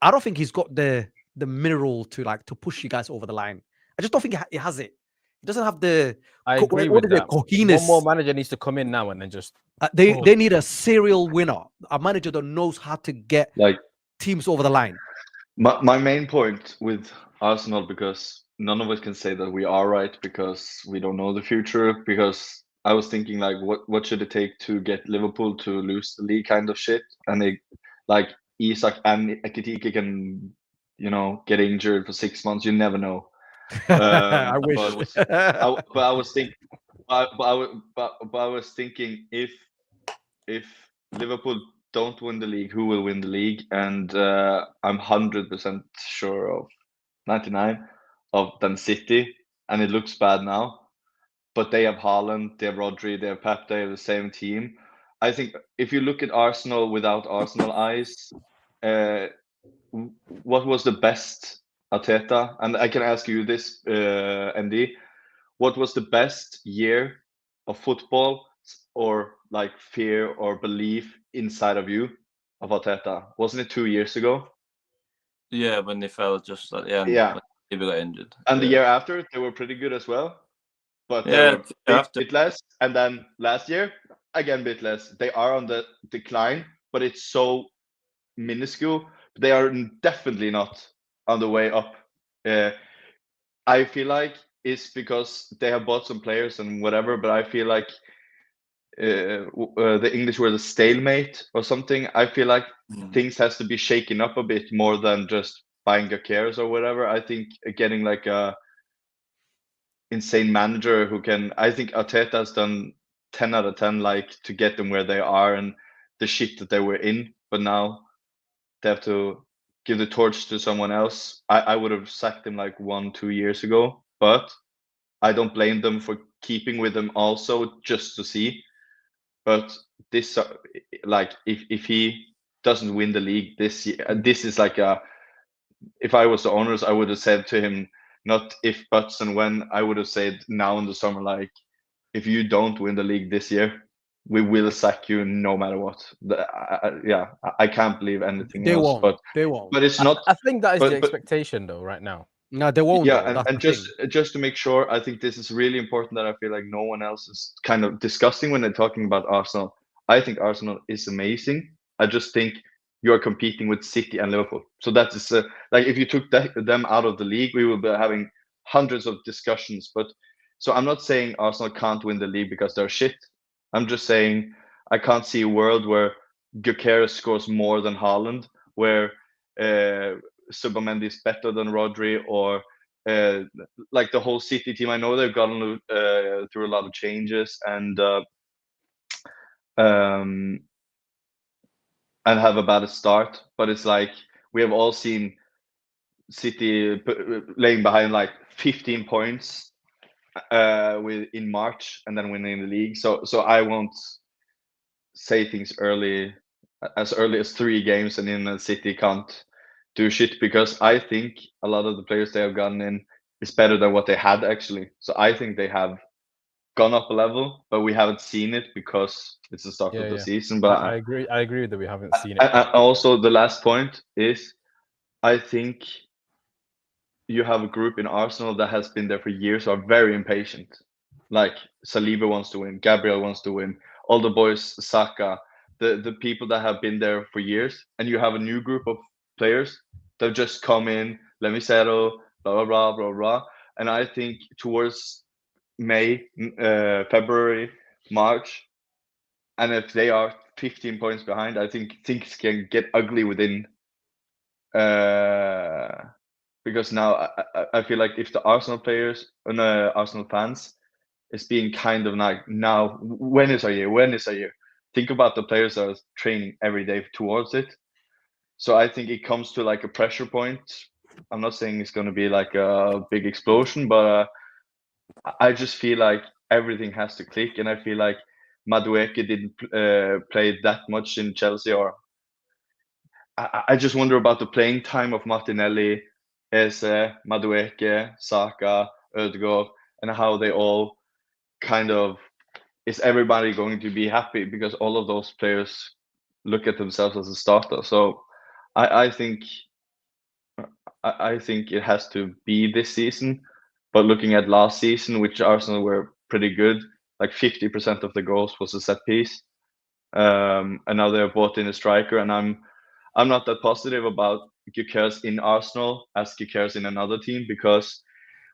I don't think he's got the mineral to push you guys over the line. I just don't think he has it. He doesn't have the. I agree with that. Cojones. One more manager needs to come in now and then just. They need a serial winner, a manager that knows how to get teams over the line. My main point with Arsenal, because none of us can say that we are right because we don't know the future. Because I was thinking like, what should it take to get Liverpool to lose the league, kind of shit, and they like Isak and Ekitike can, get injured for 6 months. You never know. I wish. But I was thinking if Liverpool don't win the league, who will win the league? And I'm 100% sure of 99 of than City, and it looks bad now. But they have Haaland, they have Rodri, they have Pep, they have the same team. I think if you look at Arsenal without Arsenal eyes, what was the best Arteta? And I can ask you this, Andy. What was the best year of football or like fear or belief inside of you of Arteta? Wasn't it 2 years ago? Yeah, when they fell just at the end. Yeah. They got injured. And the year after, they were pretty good as well. But they were a bit less. And then last year, again, a bit less. They are on the decline, but it's so minuscule. They are definitely not on the way up. I feel like it's because they have bought some players and whatever, but I feel like the English word is stalemate or something. I feel like things has to be shaken up a bit more than just buying Gyökeres or whatever. I think getting like a insane manager who can. I think Arteta has done 10 out of 10 like to get them where they are and the shit that they were in, but now they have to give the torch to someone else. I would have sacked him like 1-2 years ago, but I don't blame them for keeping with them also just to see. But this, like, if he doesn't win the league this year, this is like if I was the owners, I would have said to him, not if, buts, and when. I would have said now in the summer, like, if you don't win the league this year, we will sack you no matter what. I can't believe anything else. But they won't. But it's not. I think that is the expectation, though, right now. No, they won't. Yeah, and just to make sure, I think this is really important that I feel like no one else is kind of discussing when they're talking about Arsenal. I think Arsenal is amazing. I just think you are competing with City and Liverpool. So that is like if you took them out of the league, we will be having hundreds of discussions. But so I'm not saying Arsenal can't win the league because they're shit. I'm just saying I can't see a world where Gyökeres scores more than Haaland, where Subamendi is better than Rodri, or like the whole City team. I know they've gone through a lot of changes and have a bad start, but it's like we have all seen City laying behind like 15 points in March and then winning the league. So I won't say things as early as 3 games and in City can't do shit, because I think a lot of the players they have gotten in is better than what they had actually. So I think they have gone up a level, but we haven't seen it because it's the start of the season. But I agree that we haven't seen it. Also, the last point is, I think you have a group in Arsenal that has been there for years, are very impatient. Like Saliba wants to win, Gabriel wants to win, all the boys, Saka, the people that have been there for years, and you have a new group of players that just come in, let me settle, blah blah blah blah blah. And I think towards May, February, March, and if they are 15 points behind, I think things can get ugly within. Because now I feel like if the Arsenal players and Arsenal fans is being kind of like, now when is our year? When is our year? Think about the players that are training every day towards it. So I think it comes to like a pressure point. I'm not saying it's going to be like a big explosion, but I just feel like everything has to click, and I feel like Madueke didn't play that much in Chelsea, or I just wonder about the playing time of Martinelli, Eze, Madueke, Saka, Ødegaard, and how they all kind of, is everybody going to be happy, because all of those players look at themselves as a starter. So I think it has to be this season. But looking at last season, which Arsenal were pretty good, like 50% of the goals was a set piece, and now they're bought in a striker, and I'm not that positive about Gyökeres in Arsenal as Gyökeres in another team, because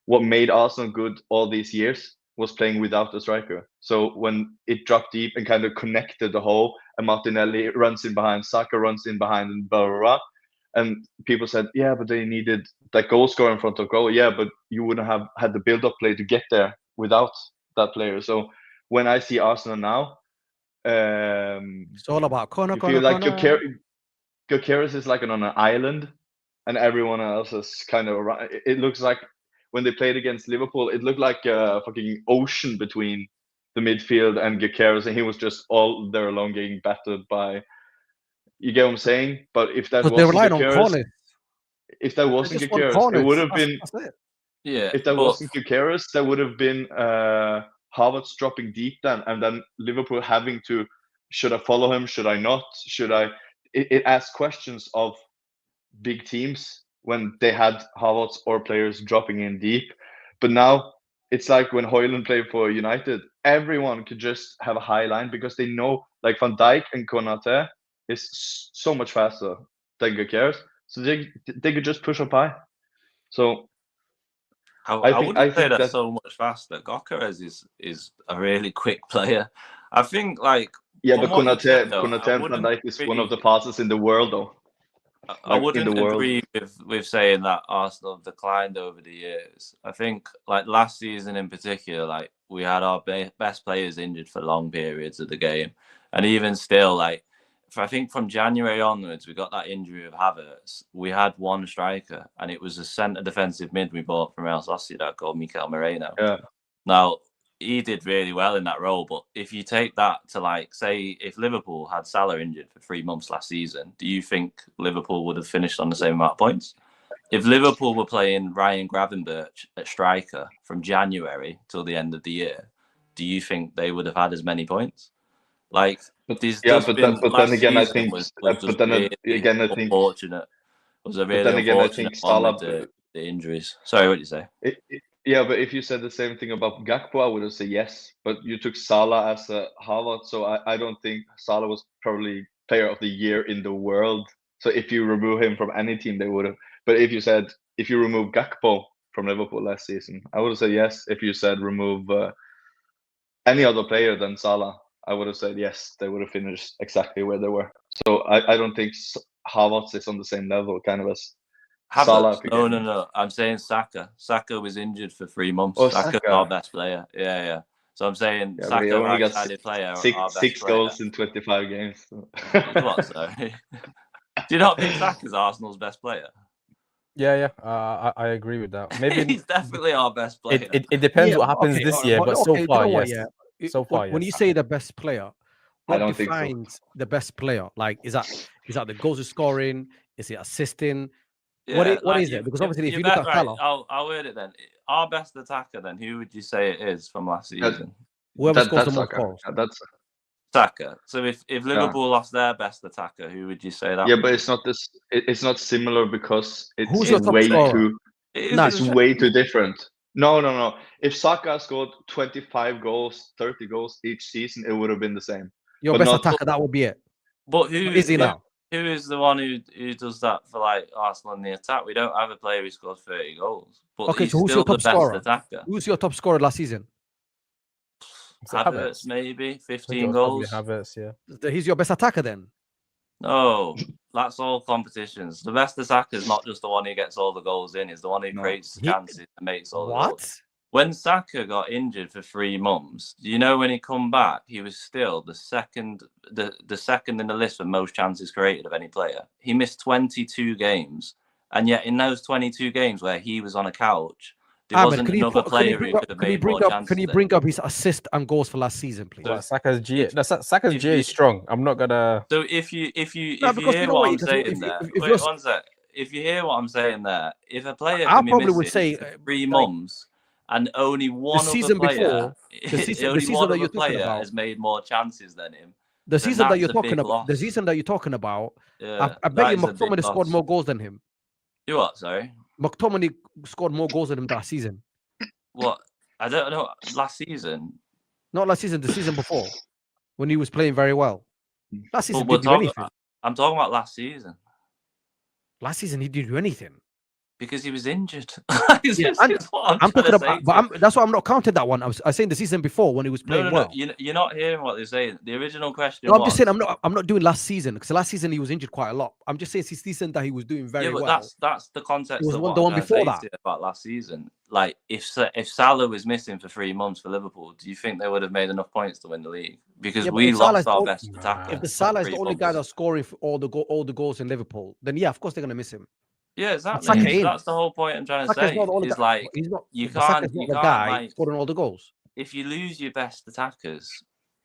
what made Arsenal good all these years was playing without a striker. So when it dropped deep and kind of connected the whole, and Martinelli runs in behind, Saka runs in behind, and blah, blah, blah, and people said, yeah, but they needed that goal scorer in front of goal. Yeah, but you wouldn't have had the build-up play to get there without that player. So when I see Arsenal now, it's all about corner. Gyökeres is like on an island, and everyone else is kind of around. It looks like when they played against Liverpool, it looked like a fucking ocean between the midfield and Gyökeres, and he was just all there alone getting battered by. You get what I'm saying? But if that wasn't Gyökeres, if that wasn't Gyökeres, it would have been. Yeah. If that wasn't Gyökeres, that would have been Havertz dropping deep then, and then Liverpool having to, should I follow him? Should I not? Should I? It asks questions of big teams when they had Havertz or players dropping in deep. But now it's like when Højlund played for United, everyone could just have a high line, because they know, like Van Dijk and Konate is so much faster than Gyökeres, so they could just push up high. So I wouldn't say that's so much faster. Gyökeres is a really quick player. I think, like, yeah, but Konate and Van Dijk is one of the fastest in the world, though. I wouldn't agree with saying that Arsenal have declined over the years. I think, like, last season in particular, like, we had our best players injured for long periods of the game, and even still, like, I think from January onwards, we got that injury of Havertz. We had one striker, and it was a centre defensive mid we bought from Real Sociedad called Mikel Moreno. Yeah. Now, he did really well in that role, but if you take that to, like, say, if Liverpool had Salah injured for 3 months last season, do you think Liverpool would have finished on the same amount of points? If Liverpool were playing Ryan Gravenberch at striker from January till the end of the year, do you think they would have had as many points? Like, but then again, I think unfortunate. It was a really unfortunate one with the injuries. Sorry, what did you say? Yeah, but if you said the same thing about Gakpo, I would have said yes. But you took Salah as a Havertz, so I don't think Salah was probably player of the year in the world. So if you remove him from any team, they would have. But if you remove Gakpo from Liverpool last season, I would have said yes. If you said remove any other player than Salah, I would have said yes. They would have finished exactly where they were. So I don't think Havertz is on the same level, kind of as Salah. No. I'm saying Saka. Saka was injured for 3 months. Saka's our best player. Yeah. So I'm saying Saka, only got player, six goals in 25 games. What? Sorry. Do you not think Saka's Arsenal's best player? Yeah. I agree with that. Maybe he's definitely our best player. It depends what happens this year, but so far, yes. So far, when you say the best player, what don't defines think so. the best player? Like, is that the goals scoring? Is it assisting? Yeah, what is it? Because obviously, if you look at Salah, I'll word it then. Our best attacker, then, who would you say it is from last season? Whoever scores the most goals. That's Saka. So if Liverpool lost their best attacker, who would you say that? Yeah, but it's not this. It's not similar, because Who's your top way scorer? it's way too different. No. If Saka scored 25 goals, 30 goals each season, it would have been the same. Your But best not- attacker, that would be it. But who Is he now? Who is the one who does that for like Arsenal in the attack? We don't have a player who scores 30 goals, but Okay, he's so who's still your the top best scorer? attacker. Who's your top scorer last season? Havertz, maybe I think it 15 was probably goals. Havertz, yeah. He's your best attacker then. No, that's all competitions. The best attacker is not just the one who gets all the goals in; is the one who creates chances and makes all the goals. What? When Saka got injured for 3 months, do you know when he come back, he was still the second in the list for most chances created of any player. He missed 22 games, and yet in those 22 games where he was on a couch, there wasn't another player who could have made more chances. Can you bring up his assist and goals for last season, please? Well, Saka's GA. Saka's GA is strong. I'm not gonna. So if you hear what I'm saying there, wait one sec. If you hear what I'm saying there, if a player can be missing for 3 months. And only one other player, has made more chances than him. The season that you're talking about, yeah, I bet you McTominay scored more goals than him. You what? Sorry, McTominay scored more goals than him that season. What? I don't know. Last season? Not last season. The season before, when he was playing very well. Last season he didn't do anything. I'm talking about last season. Last season he didn't do anything. Because he was injured. Yeah, I'm talking about, but that's why I'm not counting that one. I was saying the season before when he was playing well. You're not hearing what they're saying. The original question. No, I'm just saying I'm not doing last season because last season he was injured quite a lot. I'm just saying this season that he was doing very well. That's the context. It was of the one before that about last season. Like if Salah was missing for 3 months for Liverpool, do you think they would have made enough points to win the league? Because we lost our best attacker. If the Salah is the only guy that's scoring for all the goals in Liverpool, then yeah, of course they're gonna miss him. Yeah, exactly. That's the whole point I'm trying to say. Is like you can't like scoring all the goals. If you lose your best attackers,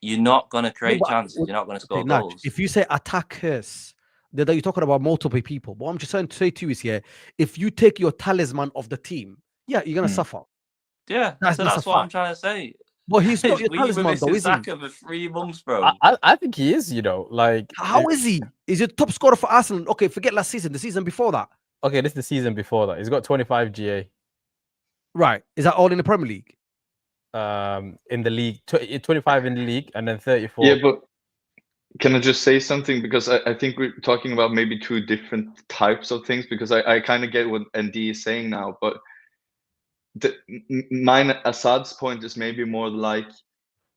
you're not going to create chances. You're not going to score goals. If you say attackers, then you're talking about multiple people. What I'm just trying to say to you is here: if you take your talisman of the team, yeah, you're gonna suffer. Yeah, that's what I'm trying to say. But he's not your talisman, though, is he? Saka for 3 months, bro. I think he is. You know, like how is he? Is he top scorer for Arsenal? Okay, forget last season. The season before that. Okay, this is the season before that. He's got 25 GA. Right. Is that all in the Premier League? In the league, 25 in the league, and then 34. Yeah, but can I just say something? Because I think we're talking about maybe two different types of things. Because I kind of get what ND is saying now, but mine Assad's point is maybe more like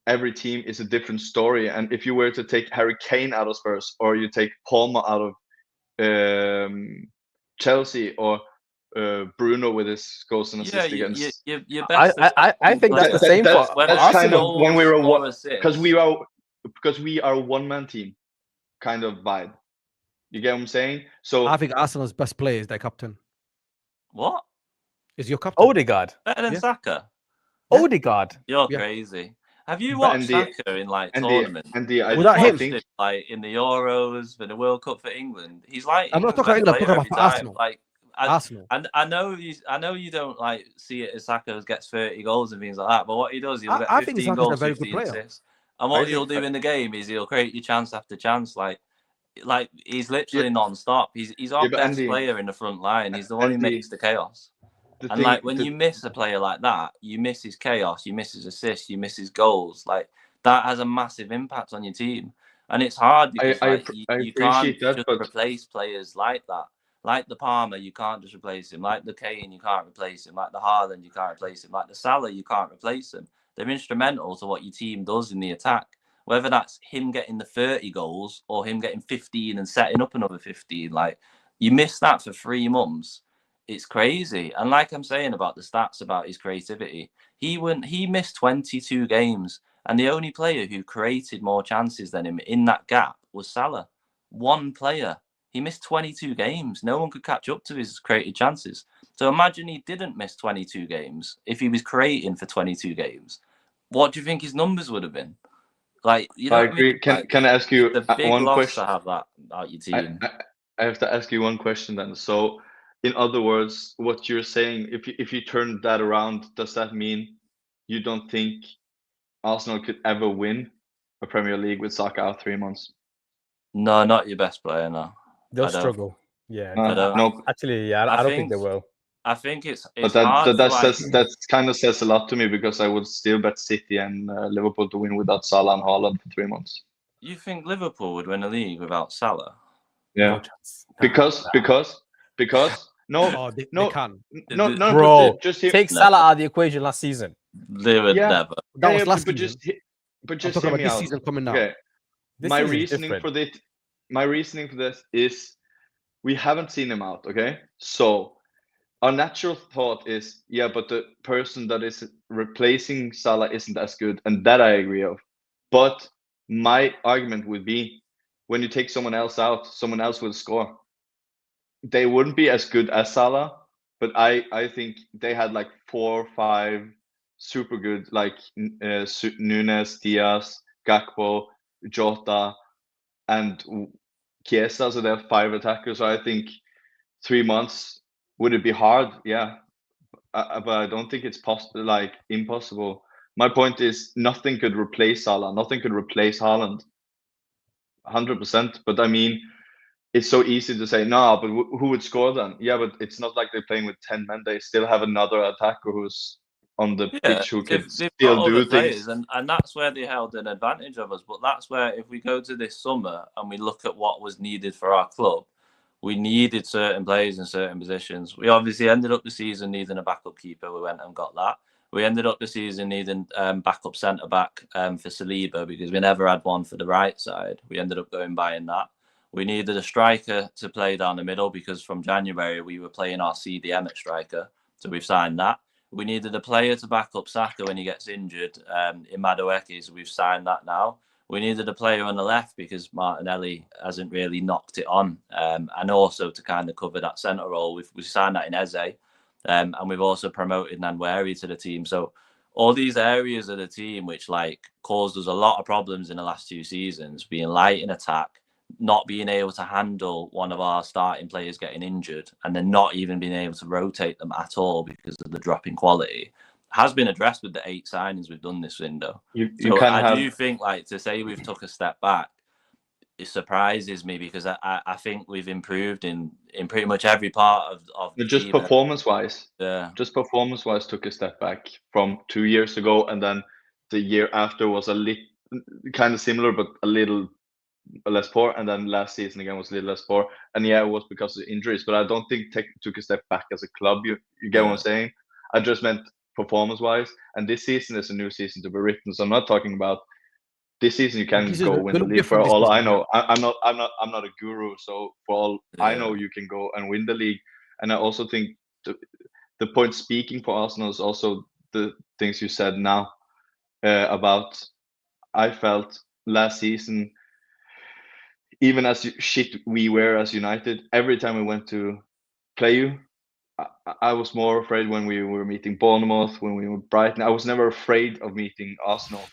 every team is a different story. And if you were to take Harry Kane out of Spurs, or you take Palmer out of Chelsea, or Bruno with his goals and assists against. I think that's the same for that's kind of when we were one, because we are a one-man team kind of vibe. You get what I'm saying? So I think Arsenal's best player is their captain. What is your captain? Odegaard better than Saka? Odegaard, you're crazy. Have you watched Saka in like tournaments? Without him, like in the Euros, for the World Cup for England, he's like. I'm not talking about England. I'm talking about Arsenal. Like Arsenal. And I know you don't like see it as Saka gets 30 goals and things like that, but what he does, he'll get 15 goals, 15 assists. And what he'll do in the game is he'll create you chance after chance. Like he's literally non-stop. He's our best player in the front line. He's the one who makes the chaos. And like when you miss a player like that, you miss his chaos, you miss his assists, you miss his goals. Like that has a massive impact on your team, and it's hard because you can't just replace players like that. Like the Palmer, you can't just replace him. Like the Kane, you can't replace him. Like the Haaland, you can't replace him. Like the Salah, you can't replace him. They're instrumental to what your team does in the attack. Whether that's him getting the 30 goals or him getting 15 and setting up another 15, like you miss that for 3 months. It's crazy. And like I'm saying about the stats about his creativity, he missed 22 games, and the only player who created more chances than him in that gap was Salah. One player. He missed 22 games. No one could catch up to his created chances. So imagine he didn't miss 22 games. If he was creating for 22 games, what do you think his numbers would have been? Like, you know, I agree. Can I ask you one question? To have that out your team. I have to ask you one question then. So, in other words, what you're saying, if you turn that around, does that mean you don't think Arsenal could ever win a Premier League with Saka out 3 months? No, not your best player. No, they'll struggle. Yeah, no. Actually, yeah, I don't think they will. I think it's but that kind of says a lot to me, because I would still bet City and Liverpool to win without Salah and Haaland for 3 months. You think Liverpool would win a league without Salah? Yeah. No chance. Because no, Oh, they no, can. no, no, Bro, but just hear, take No. Salah out of the equation last season. They would Yeah. never. That was yeah, last but season. but I'm just talking hear about me this out. season coming now. Okay. This My season's reasoning different. for this, my reasoning for this is we haven't seen him out. Okay, so our natural thought is, yeah, but the person that is replacing Salah isn't as good, and that I agree of. But my argument would be, when you take someone else out, someone else will score. They wouldn't be as good as Salah, but I think they had like 4 or 5 super good, like Nunes, Diaz, Gakpo, Jota, and Chiesa. So they have 5 attackers. So I think 3 months, would it be hard? Yeah, but I don't think it's possible, like impossible. My point is, nothing could replace Salah. Nothing could replace Haaland. 100%. But I mean, it's so easy to say, no, but who would score then? Yeah, but it's not like they're playing with 10 men. They still have another attacker who's on the pitch who can they've still got do other things. players, and that's where they held an advantage of us. But that's where, if we go to this summer and we look at what was needed for our club, we needed certain players in certain positions. We obviously ended up the season needing a backup keeper. We went and got that. We ended up the season needing backup centre back for Saliba, because we never had one for the right side. We ended up going buying that. We needed a striker to play down the middle, because from January we were playing our CDM at striker, so we've signed that. We needed a player to back up Saka when he gets injured in Madueke, so we've signed that now. We needed a player on the left because Martinelli hasn't really knocked it on, and also to kind of cover that centre role, we've signed that in Eze, and we've also promoted Nwaneri to the team. So all these areas of the team which like caused us a lot of problems in the last 2 seasons, being light in attack, not being able to handle one of our starting players getting injured, and then not even being able to rotate them at all because of the drop in quality, has been addressed with the 8 signings we've done this window. You So can I have. do think, like, to say we've took a step back, it surprises me, because I think we've improved in pretty much every part of the Just team. performance-wise, Yeah. just performance-wise, took a step back from 2 years ago, and then the year after was a little kind of similar, but a little less poor, and then last season again was a little less poor. And yeah, it was because of injuries, but I don't think took a step back as a club. You get what I'm saying? I just meant performance-wise, and this season is a new season to be written. So I'm not talking about this season. You can go win the league. For all I know, I'm not a guru. So for all I know, you can go and win the league. And I also think the point speaking for Arsenal is also the things you said now about. I felt last season, even as shit we were as United, every time we went to play you, I was more afraid when we were meeting Bournemouth, when we were Brighton. I was never afraid of meeting Arsenal.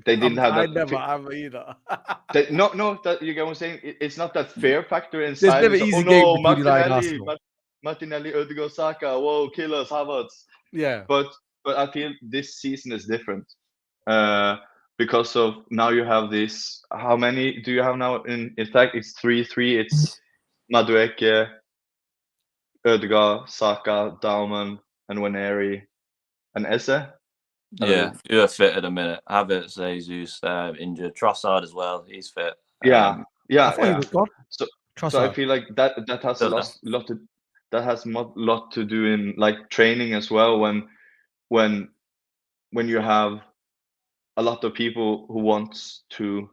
They didn't have that. I never am either. No, that you get what I'm saying. It's not that fear factor inside. There's never easy game between United and Arsenal. Martinelli, Odegaard, Saka, whoa, killers, Havertz. Yeah. But I feel this season is different. Because of now you have this. How many do you have now? In fact, it's 3-3. It's Madueke, Odegaard, Saka, Dauman, and Nwaneri, and Eze. Yeah, you're fit at the minute. Havertz, Jesus, injured. Trossard as well. He's fit. Yeah. I thought he was gone. So Trossard. I feel like that has a lot to do in like training as well. When you have a lot of people who want to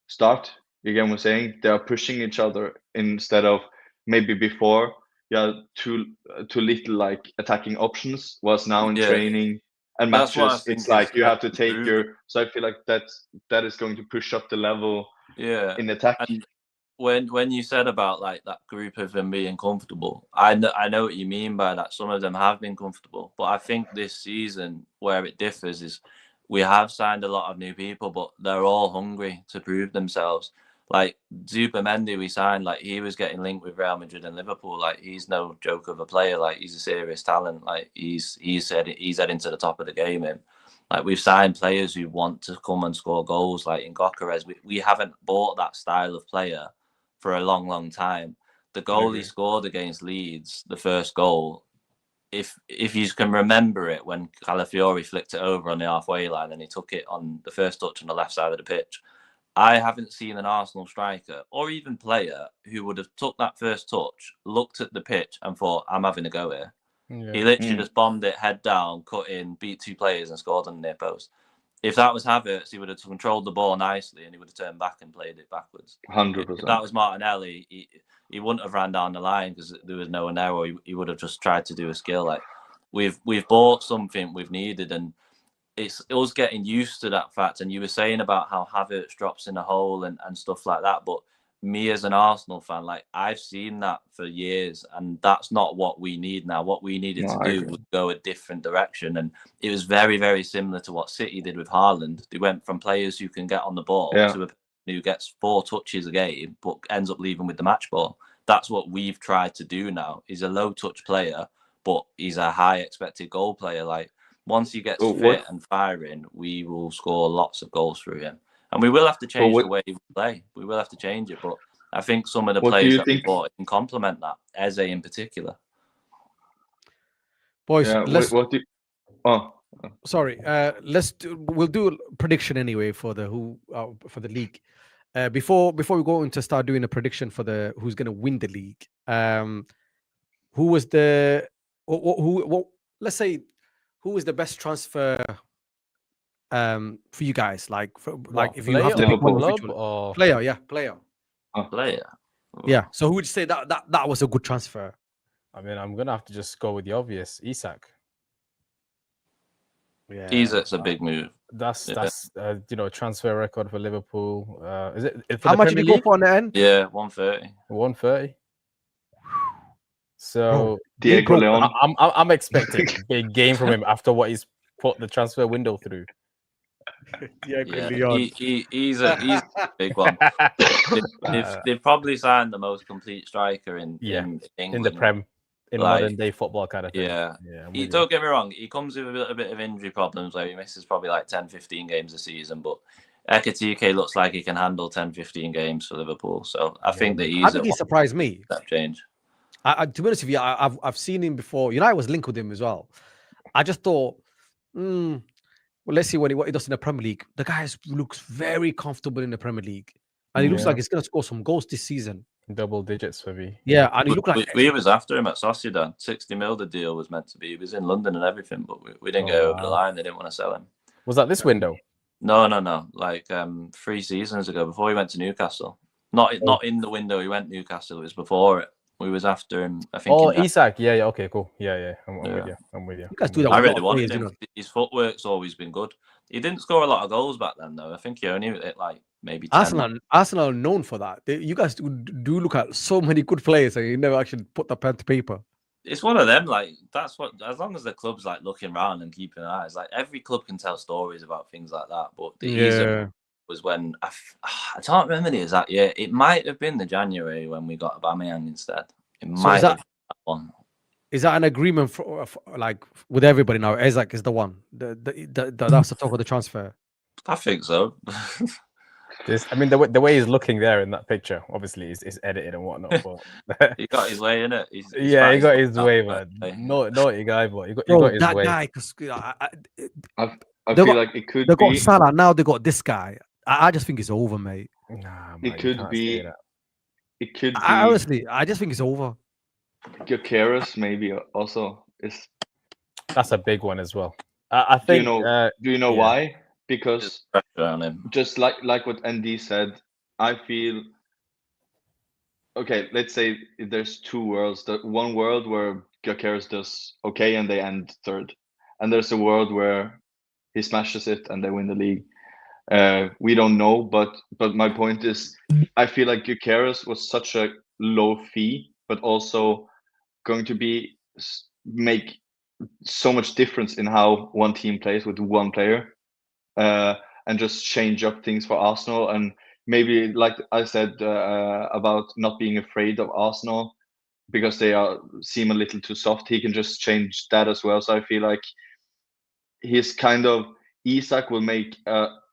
start, you get what I'm saying? They are pushing each other instead of maybe before. Yeah, too little like attacking options was now in training and matches. It's like you have to take your. So I feel like that is going to push up the level. Yeah, in attack. And when you said about like that group of them being comfortable, I know what you mean by that. Some of them have been comfortable, but I think this season where it differs is we have signed a lot of new people, but they're all hungry to prove themselves. Like Zubimendi, we signed, like he was getting linked with Real Madrid and Liverpool. Like he's no joke of a player. Like he's a serious talent. Like he's heading to the top of the game. And like we've signed players who want to come and score goals. Like in Gyökeres, we haven't bought that style of player for a long time. The goal he scored against Leeds, the first goal, if you can remember it, when Calafiori flicked it over on the halfway line and he took it on the first touch on the left side of the pitch, I haven't seen an Arsenal striker or even player who would have took that first touch, looked at the pitch, and thought, "I'm having a go here." Yeah. He literally just bombed it head down, cut in, beat 2 players, and scored on the near post. If that was Havertz, he would have controlled the ball nicely and he would have turned back and played it backwards. 100%. If that was Martinelli, he wouldn't have ran down the line because there was no one there, or he would have just tried to do a skill. Like we've bought something we've needed, and it's us getting used to that fact. And you were saying about how Havertz drops in a hole and stuff like that, but me as an Arsenal fan, like I've seen that for years, and that's not what we need now. What we needed to do was go a different direction, and it was very, very similar to what City did with Haaland. They went from players who can get on the ball to a person who gets 4 touches a game but ends up leaving with the match ball. That's what we've tried to do now. He's a low touch player, but he's a high expected goal player. Like once he gets fit and firing, we will score lots of goals through him. And we will have to change the way we play. We will have to change it. But I think some of the players that we bought can complement that. Eze in particular. Boys, sorry. We'll do a prediction anyway for the league. Before we go into start doing a prediction for who's going to win the league. Who was the let's say who was the best transfer for you guys? Like if you have to pick one individual player, player. Yeah. So who would say that was a good transfer? I mean, I'm gonna have to just go with the obvious, Isak. Yeah, Isak's a big move. That's transfer record for Liverpool. Is it for how much did he go for on the end? Yeah, 130. 130. So Diego Leon. I'm expecting a big game from him after what he's put the transfer window through. He's a big one. They've probably signed the most complete striker in England. In the Prem, in modern day football kind of thing. Yeah. Don't get me wrong, he comes with a bit of injury problems where he misses probably like 10-15 games a season, but Ekitike looks like he can handle 10-15 games for Liverpool. So I think that I think he surprised me. That change. To be honest with you, I've seen him before. I was linked with him as well. I just thought, well, let's see what he does in the Premier League. The guy looks very comfortable in the Premier League, and he looks like he's going to score some goals this season. Double digits for me. Yeah, and he looked like we was after him at Sociedad. 60 mil the deal was meant to be. He was in London and everything, but we didn't go over the line. They didn't want to sell him. Was that this window? No. Like 3 seasons ago, before he went to Newcastle. Not in the window he went to Newcastle. It was before it. We was after him. I think. Oh, Isak. Yeah. Okay. Cool. Yeah. I'm with you. You guys do that. I really wanted him. His footwork's always been good. He didn't score a lot of goals back then, though. I think he only hit like maybe 10. Arsenal are known for that. You guys do look at so many good players, and you never actually put the pen to paper. It's one of them. Like that's what. As long as the club's like looking around and keeping an eye, it's like every club can tell stories about things like that. But the easier was when I can't remember the exact year. It might have been the January when we got Aubameyang instead. It might have been that one. Is that an agreement for like with everybody now? Isak is the one. That's the talk of the transfer. I think so. The way he's looking there in that picture, obviously, is edited and whatnot. But he got his way in it. He got his way, man. Naughty guy, but he got his that way. Guy, because I feel like it could. They got Salah now. They got this guy. I just think it's over, mate. Nah, man, it could be. It could be. Honestly, I just think it's over. Gyökeres maybe also is. That's a big one as well. I think. Do you know why? Because just like what ND said, I feel. Okay, let's say there's 2 worlds. The one world where Gyökeres does okay and they end 3rd, and there's a world where he smashes it and they win the league. We don't know, but my point is, I feel like Gyökeres was such a low fee, but also going to make so much difference in how one team plays with one player, and just change up things for Arsenal. And maybe, like I said about not being afraid of Arsenal because they seem a little too soft, he can just change that as well. So I feel like he's Isak will make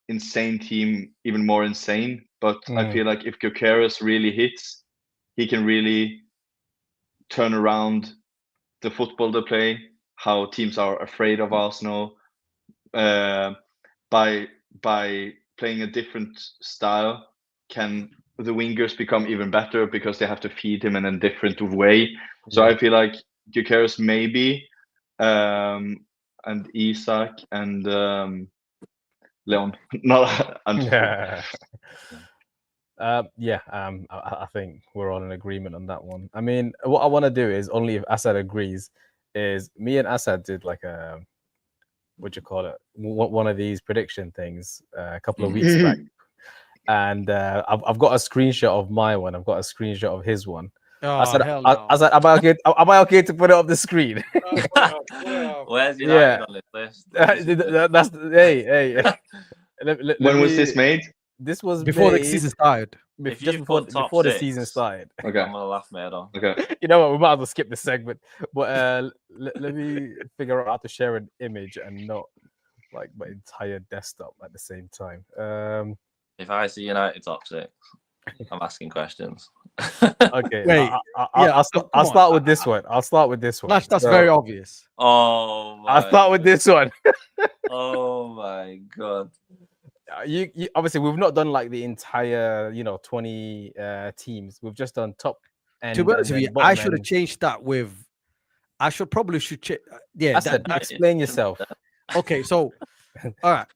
insane team even more insane, but I feel like if Gyökeres really hits, he can really turn around the football they play, how teams are afraid of Arsenal, by playing a different style, can the wingers become even better because they have to feed him in a different way. So I feel like Gyökeres maybe, and Isak and Leon. No, Yeah. I think we're all in agreement on that one. I mean, what I want to do is, only if Assad agrees, is me and Assad did like a, what do you call it, one of these prediction things a couple of weeks back, and I've got a screenshot of my one. I've got a screenshot of his one. Oh, Am I okay to put it up the screen? Where's United on this list? That's hey. When was this made? This was before made the season started. If before top the six, season started. Okay. I'm gonna laugh my head off. Okay. You know what? We might as well skip this segment. But let me figure out how to share an image and not like my entire desktop at the same time. If I see United top six, I'm asking questions. Okay. Wait, I'll come start on. with this one. I'll start with this one. That's So, very obvious. Oh my I'll start with this one. Oh my god. You obviously, we've not done like the entire 20 teams. We've just done top end. To be honest with and you, then bottom I should have end. changed that with. I should probably change. Yeah. I said, explain yourself. Okay, so all right.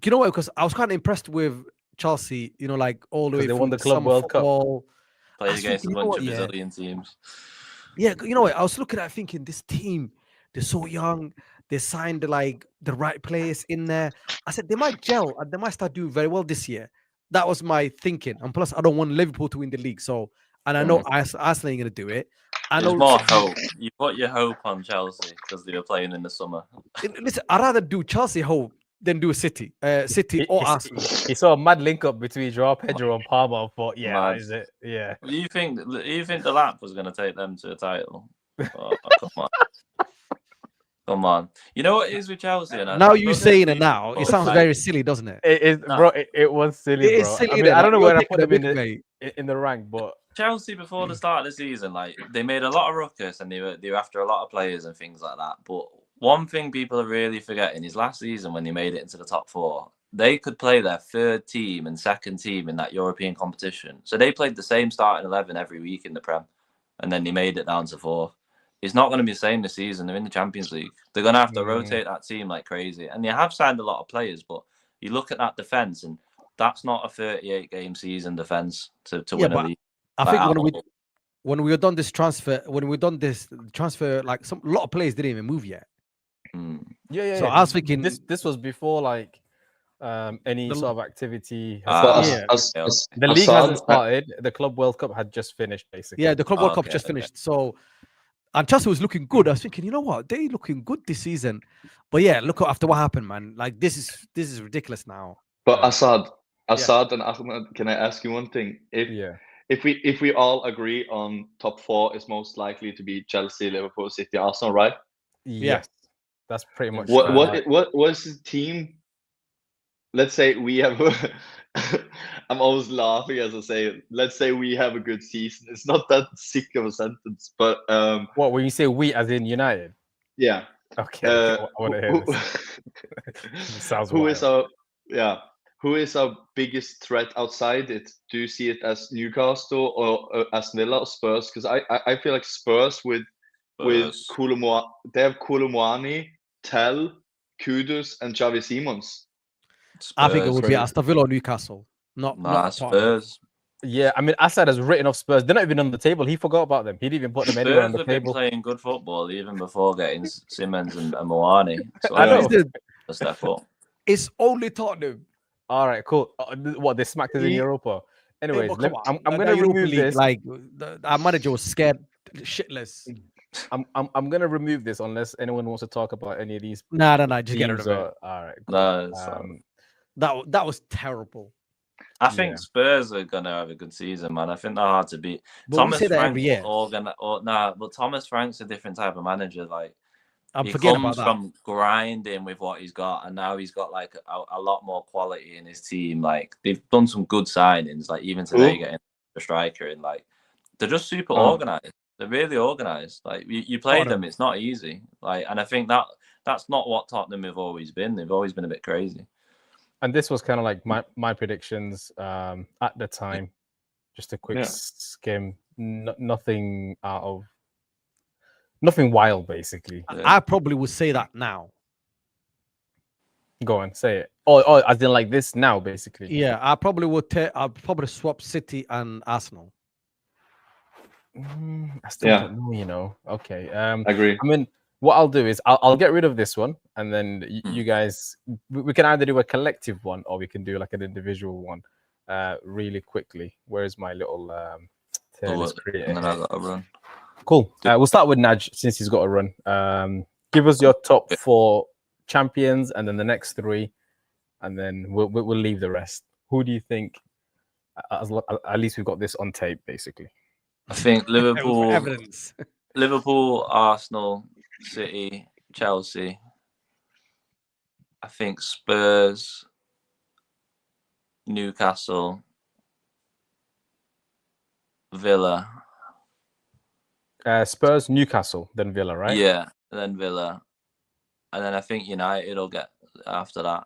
You know what? Because I was kind of impressed with Chelsea. Like all the way Because they through won the the Club summer World Cup. football. Played I was against a thinking, bunch of yeah. Brazilian teams. Yeah, you know what? I was looking at thinking this team, they're so young. They signed like the right players in there. I said they might gel and they might start doing very well this year. That was my thinking. And plus, I don't want Liverpool to win the league. So, and I know Arsenal ain't going to do it. I There's know. more hope. You put your hope on Chelsea because they were playing in the summer. Listen, I'd rather do Chelsea hope than do a City or Arsenal. He saw a mad link up between Joao Pedro and Palmer. I thought, yeah, Mad. is it? Yeah. Do you think the lap was going to take them to a title? Oh, come on. Come on. You know what it is with Chelsea? And Now you saying it now, it sounds very silly, doesn't it? It is, bro. It was silly, It is bro. silly, I mean, innit? I don't know Like, where I you're put them taking in the rank, but Chelsea before the start of the season, like they made a lot of ruckus and they were after a lot of players and things like that. But one thing people are really forgetting is last season when they made it into the top four, they could play their third team and second team in that European competition. So they played the same starting 11 every week in the Prem, and then they made it down to fourth. It's not going to be the same this season. They're in the Champions League. They're going to have to rotate that team like crazy. And they have signed a lot of players, but you look at that defence, and that's not a 38-game season defence to win a league. I think when we done this transfer, like a lot of players didn't even move yet. Yeah. So I was thinking this was before like any sort of activity. The league hasn't started. The Club World Cup had just finished, basically. Yeah, the Club World Cup just finished. So, and Chelsea was looking good. I was thinking, you know what, they looking good this season. But yeah, look after what happened, man. Like this is ridiculous now. But Assad and Ahmed, can I ask you one thing? If we all agree on top four is most likely to be Chelsea, Liverpool, City, Arsenal, right? Yes, that's pretty much. What was the team? Let's say we have. I'm always laughing as I say it. Let's say we have a good season. It's not that sick of a sentence, but what when you say we, as in United? Yeah. Okay. I want to hear this. Sounds wild. Who is our biggest threat outside it? Do you see it as Newcastle or as Villa or Spurs? Because I feel like Spurs with Koulibaly, they have Koulibaly, Tell, Kudus, and Xavi Simons. I think it would be Aston Villa or Newcastle. Not Spurs. Yeah, I mean, Assad has written off Spurs. They're not even on the table. He forgot about them. He didn't even put them anywhere on the table. Spurs have been playing good football even before getting Simmons and Moani. So I know. A step up. It's only Tottenham. All right, cool. What, they smacked us in Europa? Anyways, I'm going to remove this. Like our manager was scared shitless. I'm going to remove this unless anyone wants to talk about any of these. No, just get rid of it. All right. Cool. No, that was terrible. I think Spurs are gonna have a good season, man. I think they're hard to beat. But Thomas but Thomas Frank's a different type of manager. Like he comes from grinding with what he's got, and now he's got like a lot more quality in his team. Like they've done some good signings, like even today getting a striker, and like they're just super organized. They're really organized. Like you play them, it's not easy. Like, and I think that's not what Tottenham have always been. They've always been a bit crazy. And this was kind of like my predictions at the time. Just a quick Yeah. skim. Nothing nothing wild, basically. I probably would say that now. Go on, say it. Oh, as in like this now, basically. Yeah, I probably would. I'll probably swap City and Arsenal. I still Yeah. don't know, you know. Okay. Agree. I mean, what I'll do is I'll get rid of this one, and then you guys, we can either do a collective one or we can do like an individual one, really quickly. Where's my little tier list creator? And then I got a run. Cool. We'll start with Naj since he's got a run. Give us your top 4 champions, and then the next 3, and then we'll leave the rest. Who do you think? At least we've got this on tape, basically. I think Liverpool, Evidence. Liverpool, Arsenal, City, Chelsea. I think Spurs, Newcastle, Villa. Spurs, Newcastle, then Villa, right? Yeah, then Villa. And then I think United will get after that.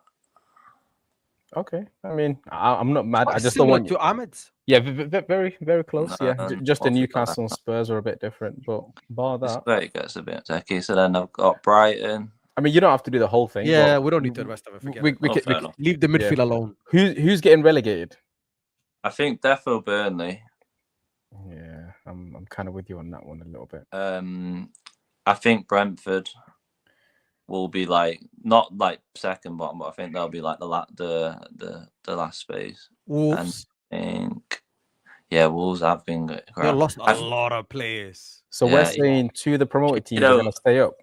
Okay. I mean, I'm not mad. Quite I just don't similar want to Ahmed's. Yeah, very, very close. Yeah, just the possibly Newcastle and Spurs are a bit different, but bar that. It gets a bit tricky. So then I've got Brighton. I mean, you don't have to do the whole thing. Yeah, but we don't need the rest of it. Forget we, it. we, Oh, can, fair we enough. Leave the midfield alone. who's getting relegated? I think defo Burnley. Yeah, I'm kind of with you on that one a little bit. I think Brentford will be like not like second bottom, but I think they'll be like the last space. Wolves. And Wolves have been They crap. lost a lot of players. So we're saying 2 of the promoted teams are going to stay up.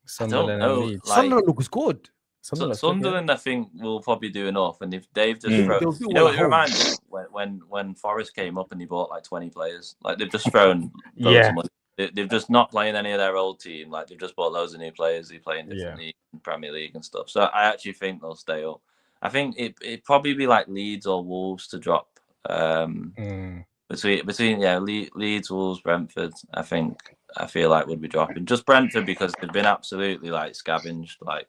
Sunderland know, and Leeds. like- Sunderland looks good. Sunderland, I think, will probably do enough, and if they've just They'll thrown, do you well know, at it home. reminds me when Forest came up and he bought like 20 players, like they've just thrown loads Yeah. of money. They've just not playing any of their old team, like they've just bought loads of new players who play in different leagues, Premier League and stuff. So I actually think they'll stay up. I think it'd probably be like Leeds or Wolves to drop. Between Leeds, Wolves, Brentford, I feel like would be dropping. Just Brentford because they've been absolutely like scavenged. Like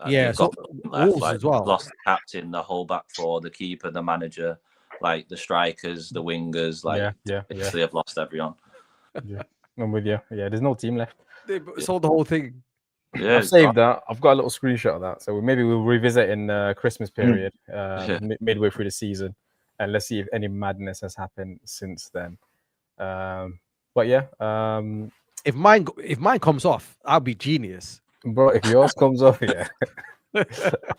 Yeah, so Wolves as well. Lost the captain, the whole back 4, the keeper, the manager, like the strikers, the wingers. Like they have lost everyone. Yeah, I'm with you. Yeah, there's no team left. They sold the whole thing. Yeah, I've saved that. I've got a little screenshot of that. So maybe we'll revisit in Christmas period, midway through the season, and let's see if any madness has happened since then. But yeah, if mine comes off, I'll be genius. bro. If yours comes off, yeah, I'm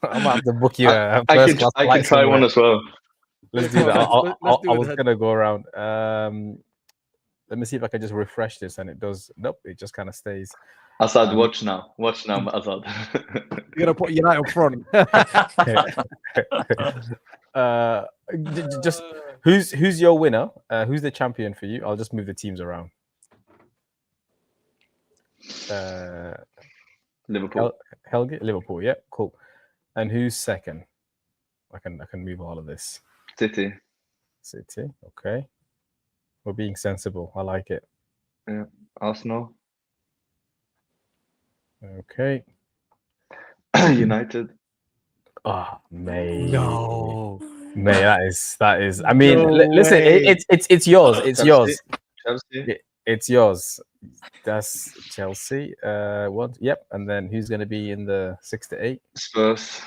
gonna have to book you a I first class can flight try one somewhere. as well. Let's do that. Let's do I it was then. gonna go around. Let me see if I can just refresh this, and it does. Nope, it just kind of stays. Azad, watch now, Azad. You're gonna put United up front. Just who's your winner? Who's the champion for you? I'll just move the teams around. Liverpool. Helge, Liverpool. Yeah, cool. And who's second? I can move all of this. City. Okay. We're being sensible. I like it. Yeah. Arsenal. Okay. United. Oh, May. No. May, that is. I mean, No listen, way. it's yours. It's Chelsea. yours. Chelsea. It's yours. That's Chelsea. What? Yep. And then who's going to be in the 6 to 8? Spurs.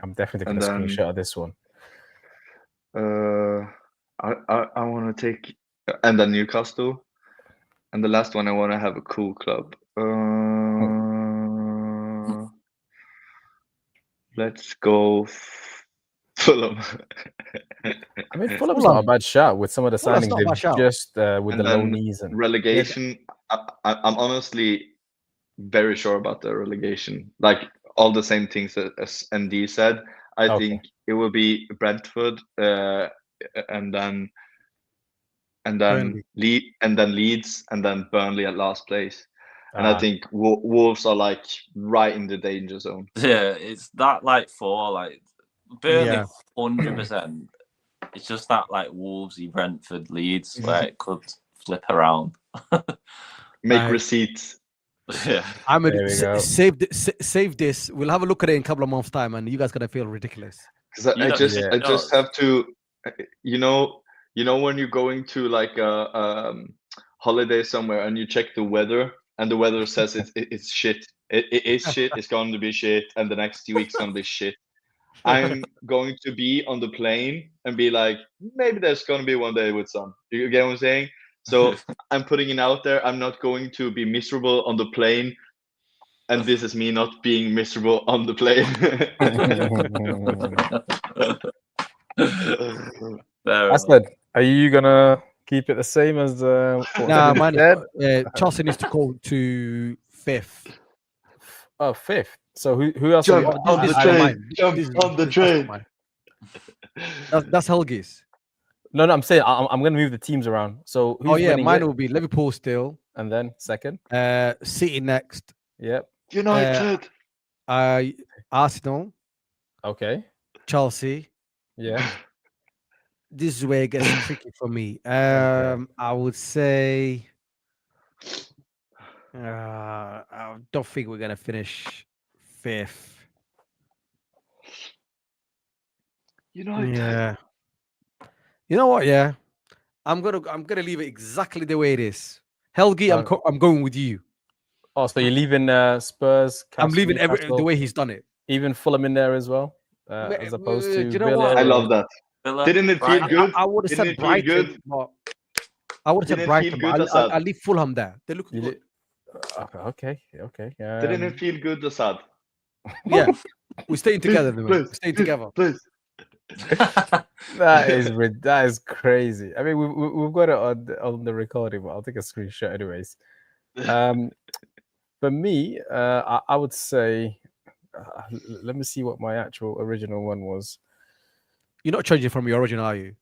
I'm definitely going And to then- screenshot of this one. I want to take and then Newcastle, and the last one I want to have a cool club. Let's go Fulham. I mean, Fulham's not a bad shot with some of the Fulham's signings not a bad they've shout. just with And the low then knees and Relegation. I'm honestly very sure about the relegation. Like all the same things as ND said. I Okay. think it will be Brentford, and then Burnley. Leeds, and then Burnley at last place. And I Ah, think Wolves are like right in the danger zone. Yeah, it's that like 4, like Burnley, Yeah. 100%. It's just that like Wolvesy, Brentford, Leeds, where it could flip around. Make Right. receipts. Yeah. I mean, There we go. save this. We'll have a look at it in a couple of months' time, and you guys gonna feel ridiculous. Because You I know- just Yeah. I just have to, you know when you're going to like a holiday somewhere and you check the weather and the weather says it's shit. It is shit. It's going to be shit, and the next 2 weeks going to be shit. I'm going to be on the plane and be like, maybe there's going to be one day with sun. You get what I'm saying? So I'm putting it out there. I'm not going to be miserable on the plane. And this is me not being miserable on the plane. Fair That's enough. good. Are you gonna keep it the same as what Nah, Vinny man. said? Chelsea needs to go to 5th. Oh, 5th. So who else? Jump Have you, on the This is train. mine. Jump This is- on the this- that's train. mine. That's Helgi's. no, I'm saying I'm gonna move the teams around. So who's Oh yeah, winning mine it? will be Liverpool still. And then second. City next. Yep. United. Arsenal, Okay. Chelsea. Yeah. This is where it gets tricky for me. I would say I don't think we're gonna finish 5th. United. Yeah. You know what? Yeah, I'm gonna leave it exactly the way it is. Helgi, I'm going with you. Oh, so you're leaving Spurs? I'm leaving the Newcastle, way he's done it. even Fulham in there as well, Ma- as opposed do to you know Villa. what? I love that. Villa, Didn't it feel Brighton. good? I would have Didn't said it feel good? Brighton, but I would have said Didn't it Brighton. feel But good, Assad? I'll leave Fulham there. They look You good. Okay. Didn't it feel good, Assad? Yeah, we're staying together. Then, man. Please, We're staying together. Please. that is crazy. I mean, we've got it on the recording, but I'll take a screenshot anyways. For me, I would say, let me see what my actual original one was. You're not changing from your origin, are you?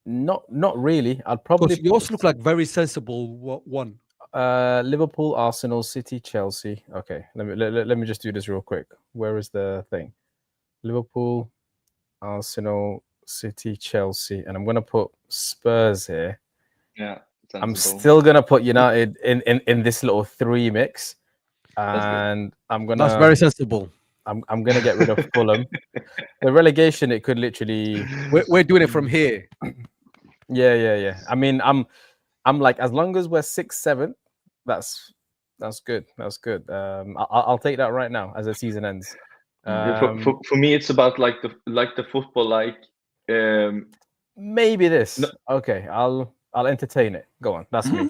Not really. I'd probably Because yours look like very sensible one. Liverpool, Arsenal, City, Chelsea. Okay, let me just do this real quick. Where is the thing? Liverpool, Arsenal, City, Chelsea, and I'm gonna put Spurs here. Yeah. I'm sensible. still gonna put United in this little 3 mix, and I'm gonna. That's very sensible. I'm gonna get rid of Fulham. The relegation, it could literally. We're doing it from here. Yeah. I mean, I'm like, as long as we're 6th, 7th, that's good. That's good. I'll take that right now as the season ends. For me, it's about like the football, like Maybe this. No. Okay, I'll entertain it. Go on. That's me.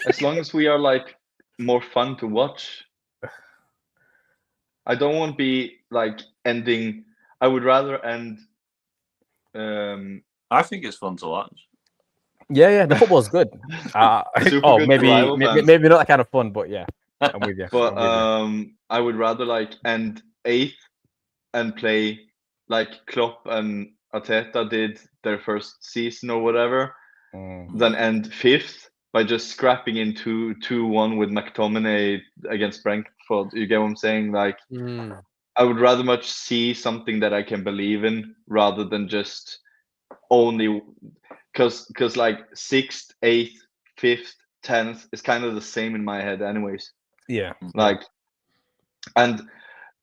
as long as we are like more fun to watch. I don't want to be like ending. I would rather end. I think it's fun to watch. Yeah. The football's good. Super Oh, good maybe rival fans. maybe not that kind of fun, but yeah, I'm with you. But I'm with you. I would rather like end 8th and play like Klopp and Arteta did their first season or whatever, than end 5th by just scrapping in 2-1 with McTominay against Brentford. You get what I'm saying? Like, I would rather much see something that I can believe in rather than just only because like 6th, 8th, 5th, 10th is kind of the same in my head anyways. Yeah. Like, and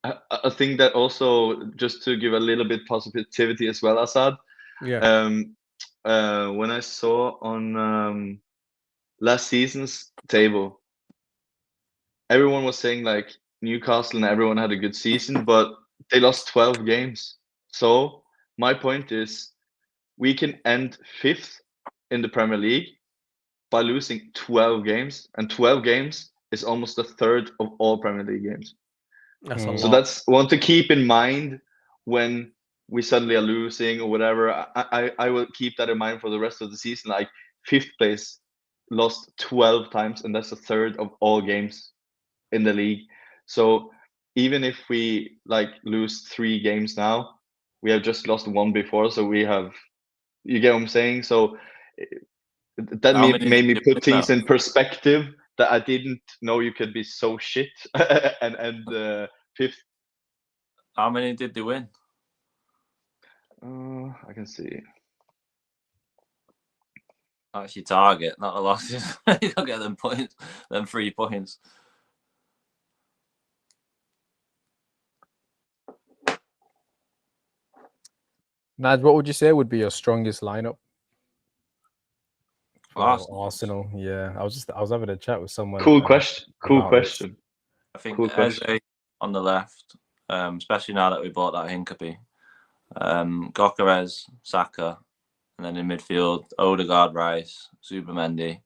I think that also, just to give a little bit positivity as well, Assad, Yeah. when I saw on last season's table, everyone was saying like Newcastle and everyone had a good season, but they lost 12 games. So my point is, we can end 5th in the Premier League by losing 12 games, and 12 games is almost a third of all Premier League games. That's a lot. So that's one to keep in mind when we suddenly are losing or whatever. I will keep that in mind for the rest of the season. Like, 5th place lost 12 times, and that's a third of all games in the league. So even if we like lose 3 games now, we have just lost 1 before. So we have, you get what I'm saying? So that How many made me did you put win things now? in perspective, that I didn't know you could be so shit and 5th. How many did they win? I can see. That's your target, not the losses. You don't get them points, them 3 points. Naj, what would you say would be your strongest lineup for Arsenal. Arsenal? Yeah, I was having a chat with someone. Cool question. Cool about this. question. I think Cool question. Eze on the left, especially now that we bought that Hincapie. Gyökeres, Saka, and then in midfield, Odegaard, Rice, Zubimendi.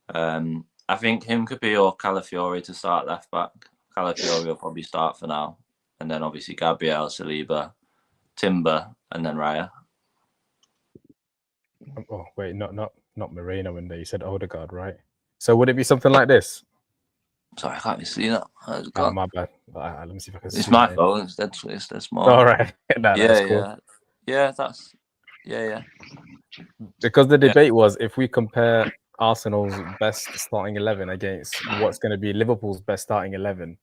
I think Hincapie or Calafiori to start left back. Calafiori will probably start for now, and then obviously Gabriel, Saliba, Timber, and then Raya. Oh wait, not Moreno in there. You said Odegaard, right? So would it be something like this? Sorry, I can't even see that. It's Oh, gone. my bad. Let me see if I can. It's zoom my in. phone. It's dead small. All right. No, yeah, that's cool. yeah. Because the debate was if we compare Arsenal's best starting 11 against what's going to be Liverpool's best starting 11,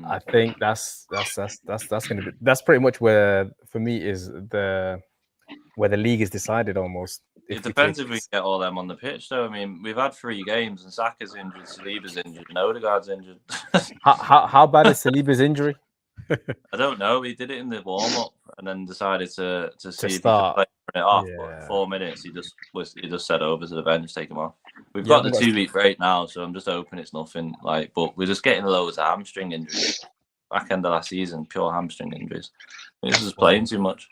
I think that's going to be pretty much where for me is where the league is decided almost. It depends if we get all them on the pitch, though. I mean, we've had 3 games, and Saka's injured, Saliba's injured, and Odegaard's injured. how bad is Saliba's injury? I don't know. He did it in the warm up, and then decided to see if he could start. play it off. Yeah. But 4 minutes, he just said over to the bench, take him off. We've Yeah, got the 2-week break now, so I'm just hoping it's nothing. But we're just getting loads of hamstring injuries. Back end of last season, pure hamstring injuries. He's just playing too much.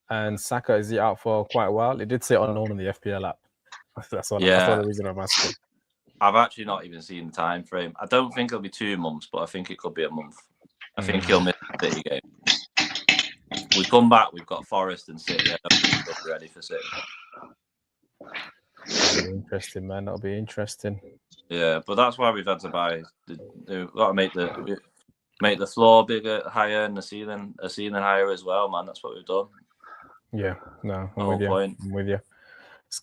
And Saka, is he out for quite a while? It did say unknown in the FPL app. That's all. Yeah. That's the reason I'm asking. I've actually not even seen the time frame. I don't think it'll be 2 months, but I think it could be a month. I think he'll miss the City game. We come back, we've got Forest and City. I don't think we'll be ready for City. That'll be interesting, man. That'll be interesting. Yeah, but that's why we've had to buy. We've got to make the floor bigger, higher, and the ceiling higher as well, man. That's what we've done. Yeah, no, I'm No with you. point. I'm with you.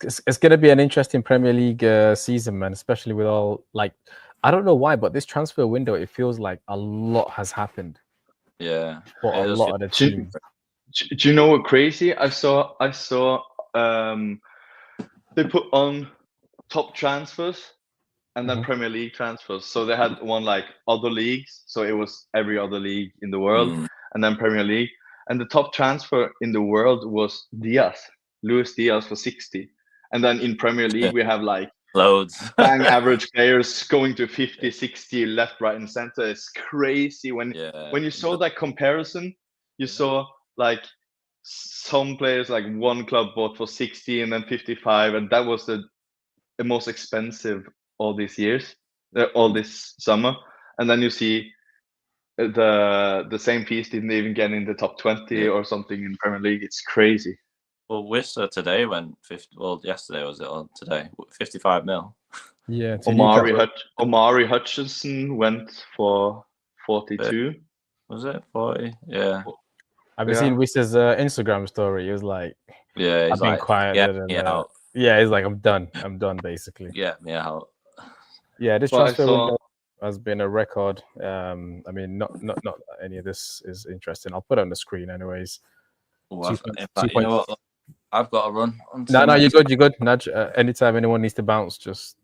It's going to be an interesting Premier League season, man. Especially with all I don't know why, but this transfer window, it feels like a lot has happened. Yeah, For a lot of the teams. Do you know what crazy? I saw they put on top transfers and then Premier League transfers. So they had one like other leagues. So it was every other league in the world and then Premier League. And the top transfer in the world was Luis Diaz for 60. And then in Premier League, we have like loads. bang average players going to 50, 60 left, right, and center. It's crazy. When you saw that comparison, you saw like some players like one club bought for 60 and then 55, and that was the most expensive all these years, all this summer. And then you see the same piece didn't even get in the top 20 or something in Premier League. It's crazy. Well, Wissa today went 50. Well, yesterday was it or today? 55 mil. Yeah. Omari Hutchinson went for 42. Was it 40? Yeah. Have you seen Wissa's Instagram story? He was like, "Yeah, I've been quiet." Yeah, he's like, I'm done, basically. Get me out. Yeah, this transfer window has been a record. I mean, not any of this is interesting. I'll put it on the screen, anyways. You know what? I've got to run. No, you're good. Nudge. Anytime anyone needs to bounce, just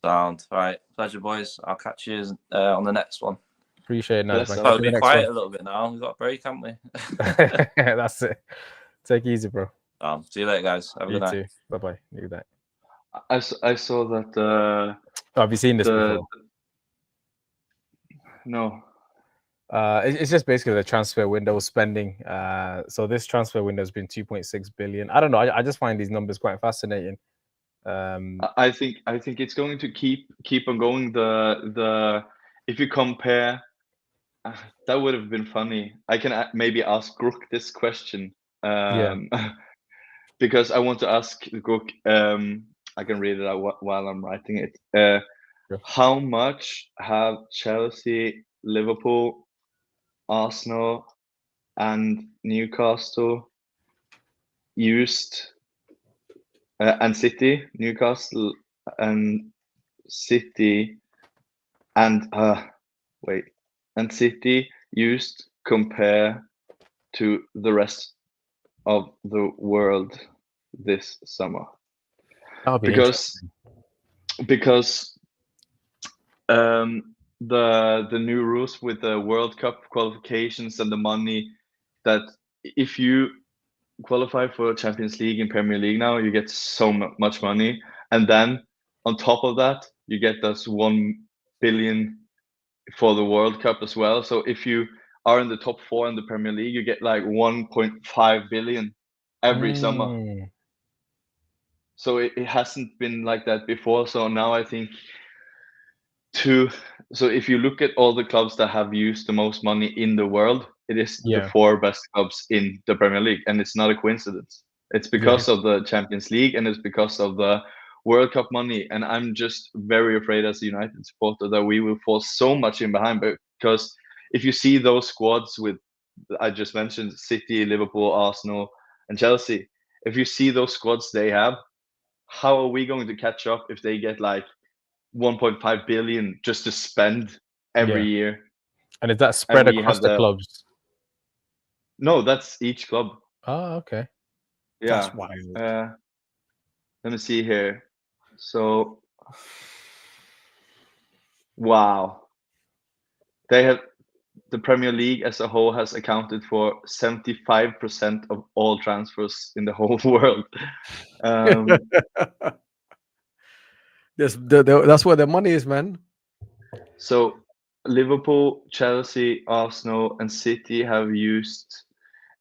sound. Right, pleasure, boys. I'll catch you on the next one. Appreciate it, Nudge. I'll be quiet a little bit now. We've got a break, haven't we? That's it. Take it easy, bro. See you later, guys. Have a good night. Too. Bye. Do that. I saw that. Have you seen this before? No. It's just basically the transfer window spending. So this transfer window has been 2.6 billion. I don't know. I just find these numbers quite fascinating. I think it's going to keep on going. The if you compare, that would have been funny. I can maybe ask Grook this question. Because I want to ask Grook. I can read it out while I'm writing it. Sure. How much have Chelsea, Liverpool, Arsenal, and Newcastle used, and City, Newcastle and City, and City used compare to the rest of the world this summer? Because the new rules with the World Cup qualifications and the money that if you qualify for Champions League and Premier League now, you get so much money, and then on top of that, you get this 1 billion for the World Cup as well. So if you are in the top 4 in the Premier League, you get like 1.5 billion every summer. Mm. So it hasn't been like that before. So now I think so if you look at all the clubs that have used the most money in the world, it is the Yeah. 4 best clubs in the Premier League, and it's not a coincidence. It's because of the Champions League, and it's because of the World Cup money. And I'm just very afraid as a United supporter that we will fall so much in behind, because if you see those squads with, I just mentioned City, Liverpool, Arsenal, and Chelsea, if you see those squads they have, how are we going to catch up if they get like 1.5 billion just to spend every year? And is that spread we across have the the- clubs? No, that's each club. Oh, okay. Yeah. That's wild. Let me see here. So, wow. The Premier League as a whole has accounted for 75% of all transfers in the whole world. That's where the money is, man. So Liverpool, Chelsea, Arsenal, and City have used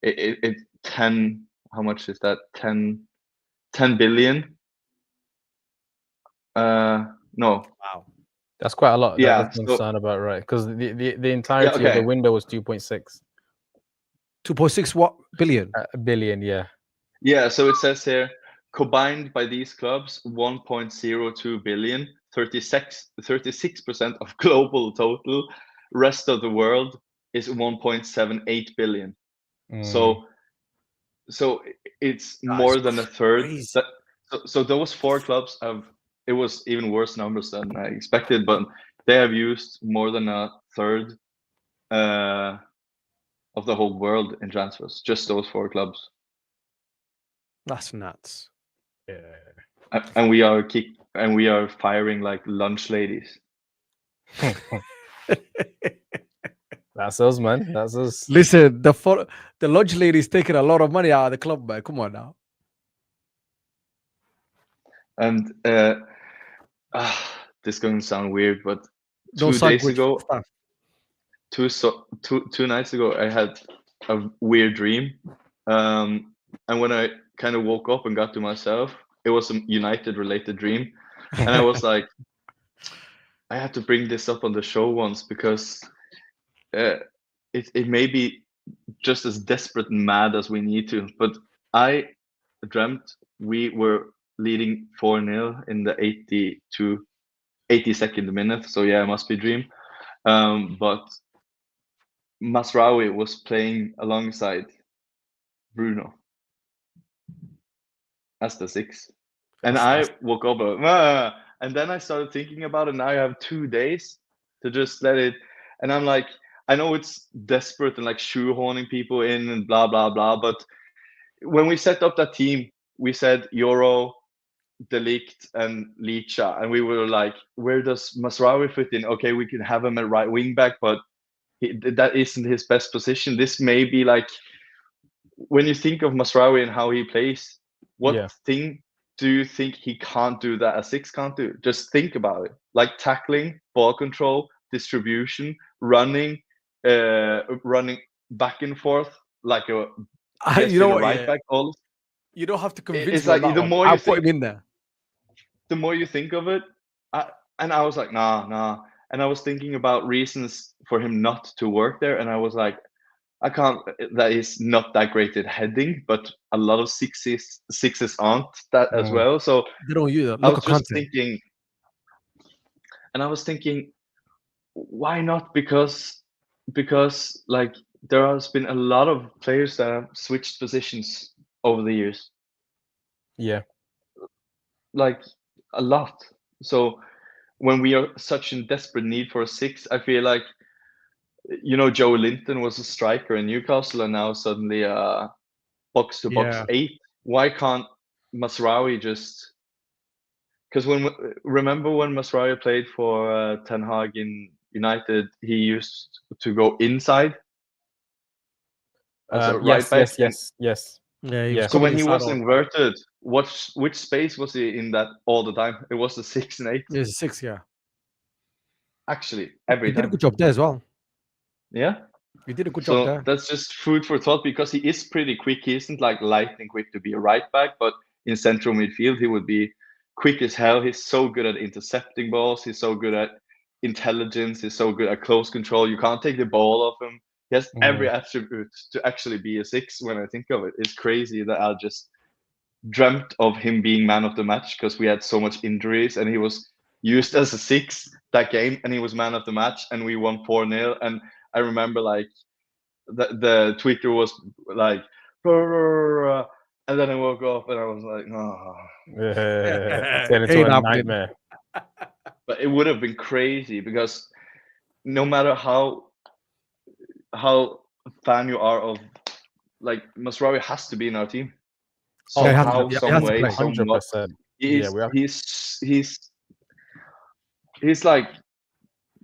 it 10. How much is that? 10 billion. No. Wow. That's quite a lot. Yeah, That doesn't sound about right, because the entirety of the okay. window was 2.6 2.6 what billion? billion. Yeah. Yeah, so it says here, combined by these clubs, 1.02 billion, 36% of global total. Rest of the world is 1.78 billion. So it's more than a third. crazy. So those 4 clubs have, it was even worse numbers than I expected, but they have used more than a third of the whole world in transfers, just those 4 clubs. That's nuts. Yeah. And we are firing like lunch ladies. That's us, man. That's us. Listen, the lodge lady's taking a lot of money out of the club, man. Come on now. And this is going to sound weird, but No 2 days sandwich ago, stuff. two nights ago, I had a weird dream. And when I kind of woke up and got to myself, it was a United related dream. And I was like, I had to bring this up on the show once, because it may be just as desperate and mad as we need to. But I dreamt we were leading 4-0 in the 82nd minute. So yeah, it must be a dream. But Mazraoui was playing alongside Bruno as the 6. And I woke up and then I started thinking about it. Now I have 2 days to just let it. And I'm like, I know it's desperate and like shoehorning people in and blah, blah, blah. But when we set up that team, we said Euro, De Ligt, and Licha. And we were like, where does Mazraoui fit in? Okay, we can have him at right wing back, but that isn't his best position. This may be like, when you think of Mazraoui and how he plays, what thing do you think he can't do that a 6 can't do? Just think about it. Like tackling, ball control, distribution, running back and forth like a right back. All you don't have to convince it's me. like the more I'll you put think, him in there. The more you think of it, and I was like, nah. And I was thinking about reasons for him not to work there, and I was like, I can't. That is not that great at heading, but a lot of sixes aren't that as well. So they don't use that. I was just thinking, and I was thinking, why not? Because like there has been a lot of players that have switched positions over the years. Yeah, like a lot. So when we are such in desperate need for a 6, I feel like, Joe Linton was a striker in Newcastle and now suddenly a box-to-box 8. Why can't Mazraoui just? Because remember when Mazraoui played for Ten Hag in United, he used to go inside. as a Yes, right back. yes. Yeah, he Yeah. was So when coming he inside was all- inverted, which space was he in that all the time? It was the 6 and 8. He was a 6, yeah. Actually, every He did a time. good job there as well. Yeah. He did a good job So there. that's just food for thought because he is pretty quick. He isn't like lightning quick to be a right back, but in central midfield he would be quick as hell. He's so good at intercepting balls. He's so good at intelligence. He's so good at close control. You can't take the ball off him. He has every attribute to actually be a 6. When I think of it, it's crazy that I just dreamt of him being man of the match because we had so much injuries, and he was used as a 6 that game, and he was man of the match, and we won 4-0. And I remember like the Twitter was like, "Rah," and then I woke up and I was like, no. Turn into Ain't a happening. nightmare. But it would have been crazy because no matter how fan you are of, like, Masraoui has to be in our team. Oh, he has to- Somehow, yeah, he some has to way, play. somewhat. 100%. He's, Yeah, we are. he's like,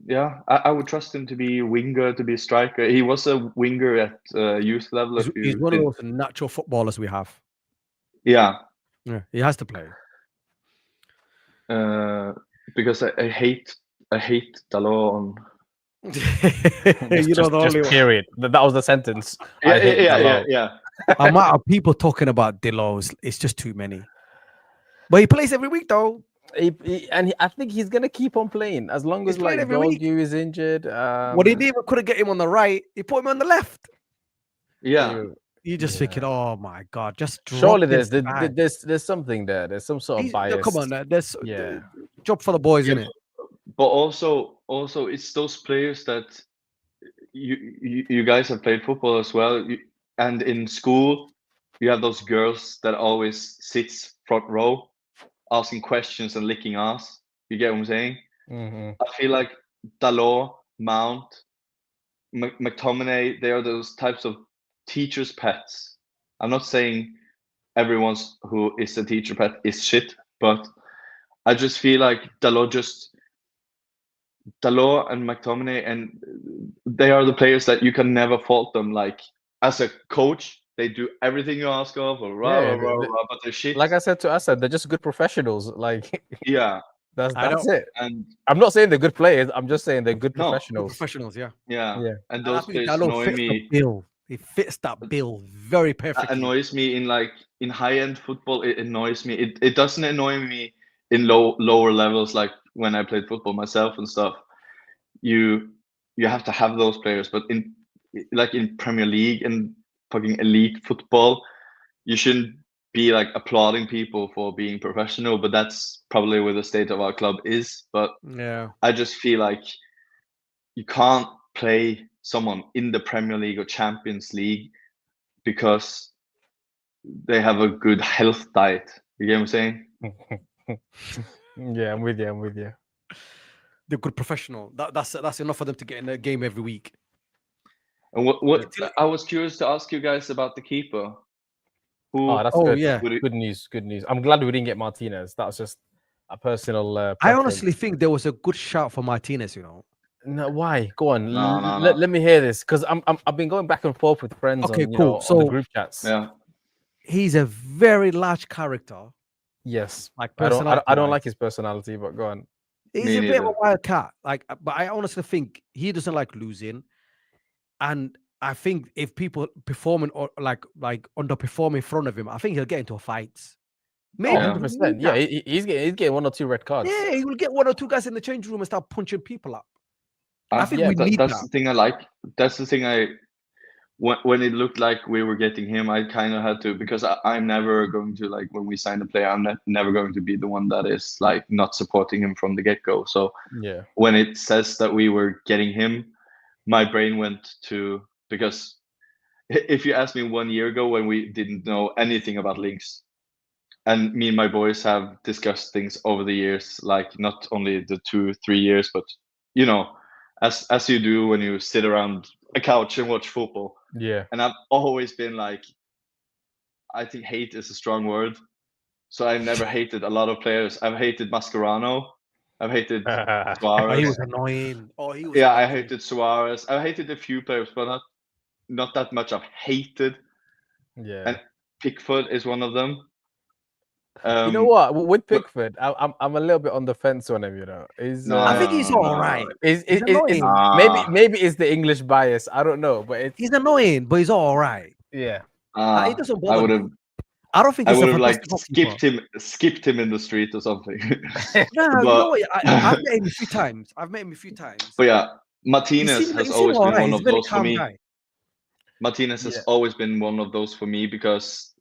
yeah, I would trust him to be a winger, to be a striker. He was a winger at youth level. He's one of those natural footballers we have. Yeah, Yeah, he has to play. because I hate Dalot on. You know, the only one. Period. That was the sentence. I hate Dalot. Yeah. amount of people talking about Delos, it's just too many. But he plays every week though. I think he's gonna keep on playing as long He's as playing like every week. Dorgu is injured. What he did, couldn't get him on the right. He put him on the left. Yeah. You just thinking, oh my god, just drop surely this there's guy. there's something there. There's some sort of bias. Come on, there's Yeah. job for the boys, Yeah, isn't it? But also it's those players that you guys have played football as well, and in school you have those girls that always sits front row asking questions and licking ass. You get what I'm saying? Mm-hmm. I feel like Dalot, Mount, McTominay, they are those types of teachers' pets. I'm not saying everyone who is a teacher pet is shit, but I just feel like Dalot and McTominay, and they are the players that you can never fault them. Like, as a coach, they do everything you ask of, or but they're shit. Like I said to Asad, they're just good professionals. Like, yeah, that's I know. it. and I'm not saying they're good players. I'm just saying they're good No, professionals. Professionals, yeah. yeah, Yeah. and And I those think players Dalot annoy fits me. the bill. He fits that bill very That perfectly. annoys me in high-end football. It annoys me. It doesn't annoy me in lower levels, like when I played football myself and stuff. You have to have those players, but in Premier League and fucking elite football, you shouldn't be like applauding people for being professional. But that's probably where the state of our club is. But Yeah. I just feel like you can't play someone in the Premier League or Champions League because they have a good health diet. You get what I'm saying? Yeah, I'm with you. They're good professional. That's enough for them to get in the game every week. And what I was curious to ask you guys about the keeper. Who? Oh, that's Oh, good. yeah. Good news. I'm glad we didn't get Martinez. That was just a personal. I preference. honestly think there was a good shout for Martinez, you know. No, why? Go on. No. Let me hear this because I've been going back and forth with friends Okay, on, cool. on the So- group chats. Yeah. He's a very large character. Yes. Like I don't personality-wise. like his personality, but go on. He's Me a bit of a neither. wild cat. Like, but I honestly think he doesn't like losing. And I think if people performing or like underperform in front of him, I think he'll get into a fight. Maybe. Yeah. 100%. Yeah, he's getting 1 or 2 red cards. Yeah, he will get 1 or 2 guys in the change room and start punching people up. I think we need that's that. the thing I like. That's the thing when it looked like we were getting him, I kind of had to, because I'm never going to, like, when we sign a player, I'm never going to be the one that is like not supporting him from the get-go. So Yeah. when it says that we were getting him, my brain went to, because if you asked me 1 year ago when we didn't know anything about links, and me and my boys have discussed things over the years, like not only the 2-3 years, but you know, as you do when you sit around a couch and watch football. Yeah. And I've always been like, I think hate is a strong word. So I've never hated a lot of players. I've hated Mascherano. I've hated Oh, Suarez. he was annoying. Oh, he was Yeah, I annoying. hated Suarez. I hated a few players, but not that much I've hated, Yeah. and Pickford is one of them. You know what? With but- Pickford, I'm a little bit on the fence on him. You know, he's No, I think he's no. all right. is He's annoying. maybe it's the English bias. I don't know, but it's He's annoying, but he's all right. yeah. It doesn't I bother would me. have. I don't think I he's a would have like fantastic goalkeeper. skipped him in the street or something. No, but, you know what? I've met him a few times. But yeah, He Martinez has always all been right. one He's a of very those for calm me. guy. Martinez has Yeah. always been one of those for me because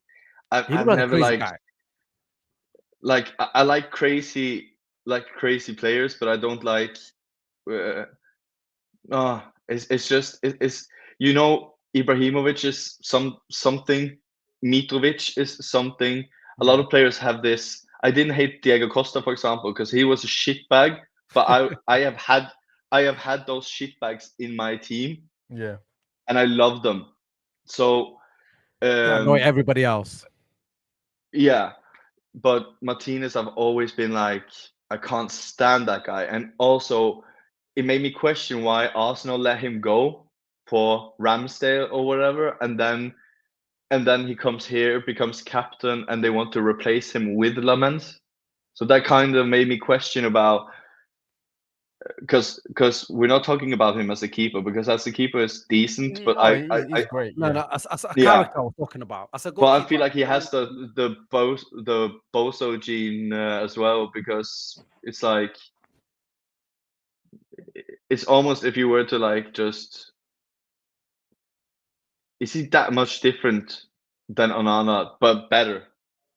He I've looks like a never crazy liked guy. like I like crazy players, but I don't like. It's just it's you know, Ibrahimovic is something, Mitrovic is something. A lot of players have this. I didn't hate Diego Costa, for example, because he was a shitbag. But I have had those shitbags in my team, Yeah. and I love them. So That annoy everybody else. yeah, but Martinez, I've always been like, I can't stand that guy, and also it made me question why Arsenal let him go for Ramsdale or whatever, and then he comes here, becomes captain, and they want to replace him with Lamens. So that kind of made me question about, because we're not talking about him as a keeper, because as a keeper is decent, but He's great. No, Yeah. no, as a Yeah. character I was talking about. As a but goalkeeper, I feel like he has the Boso gene as well, because it's like it's almost, if you were to like just, is he that much different than Onana, but better?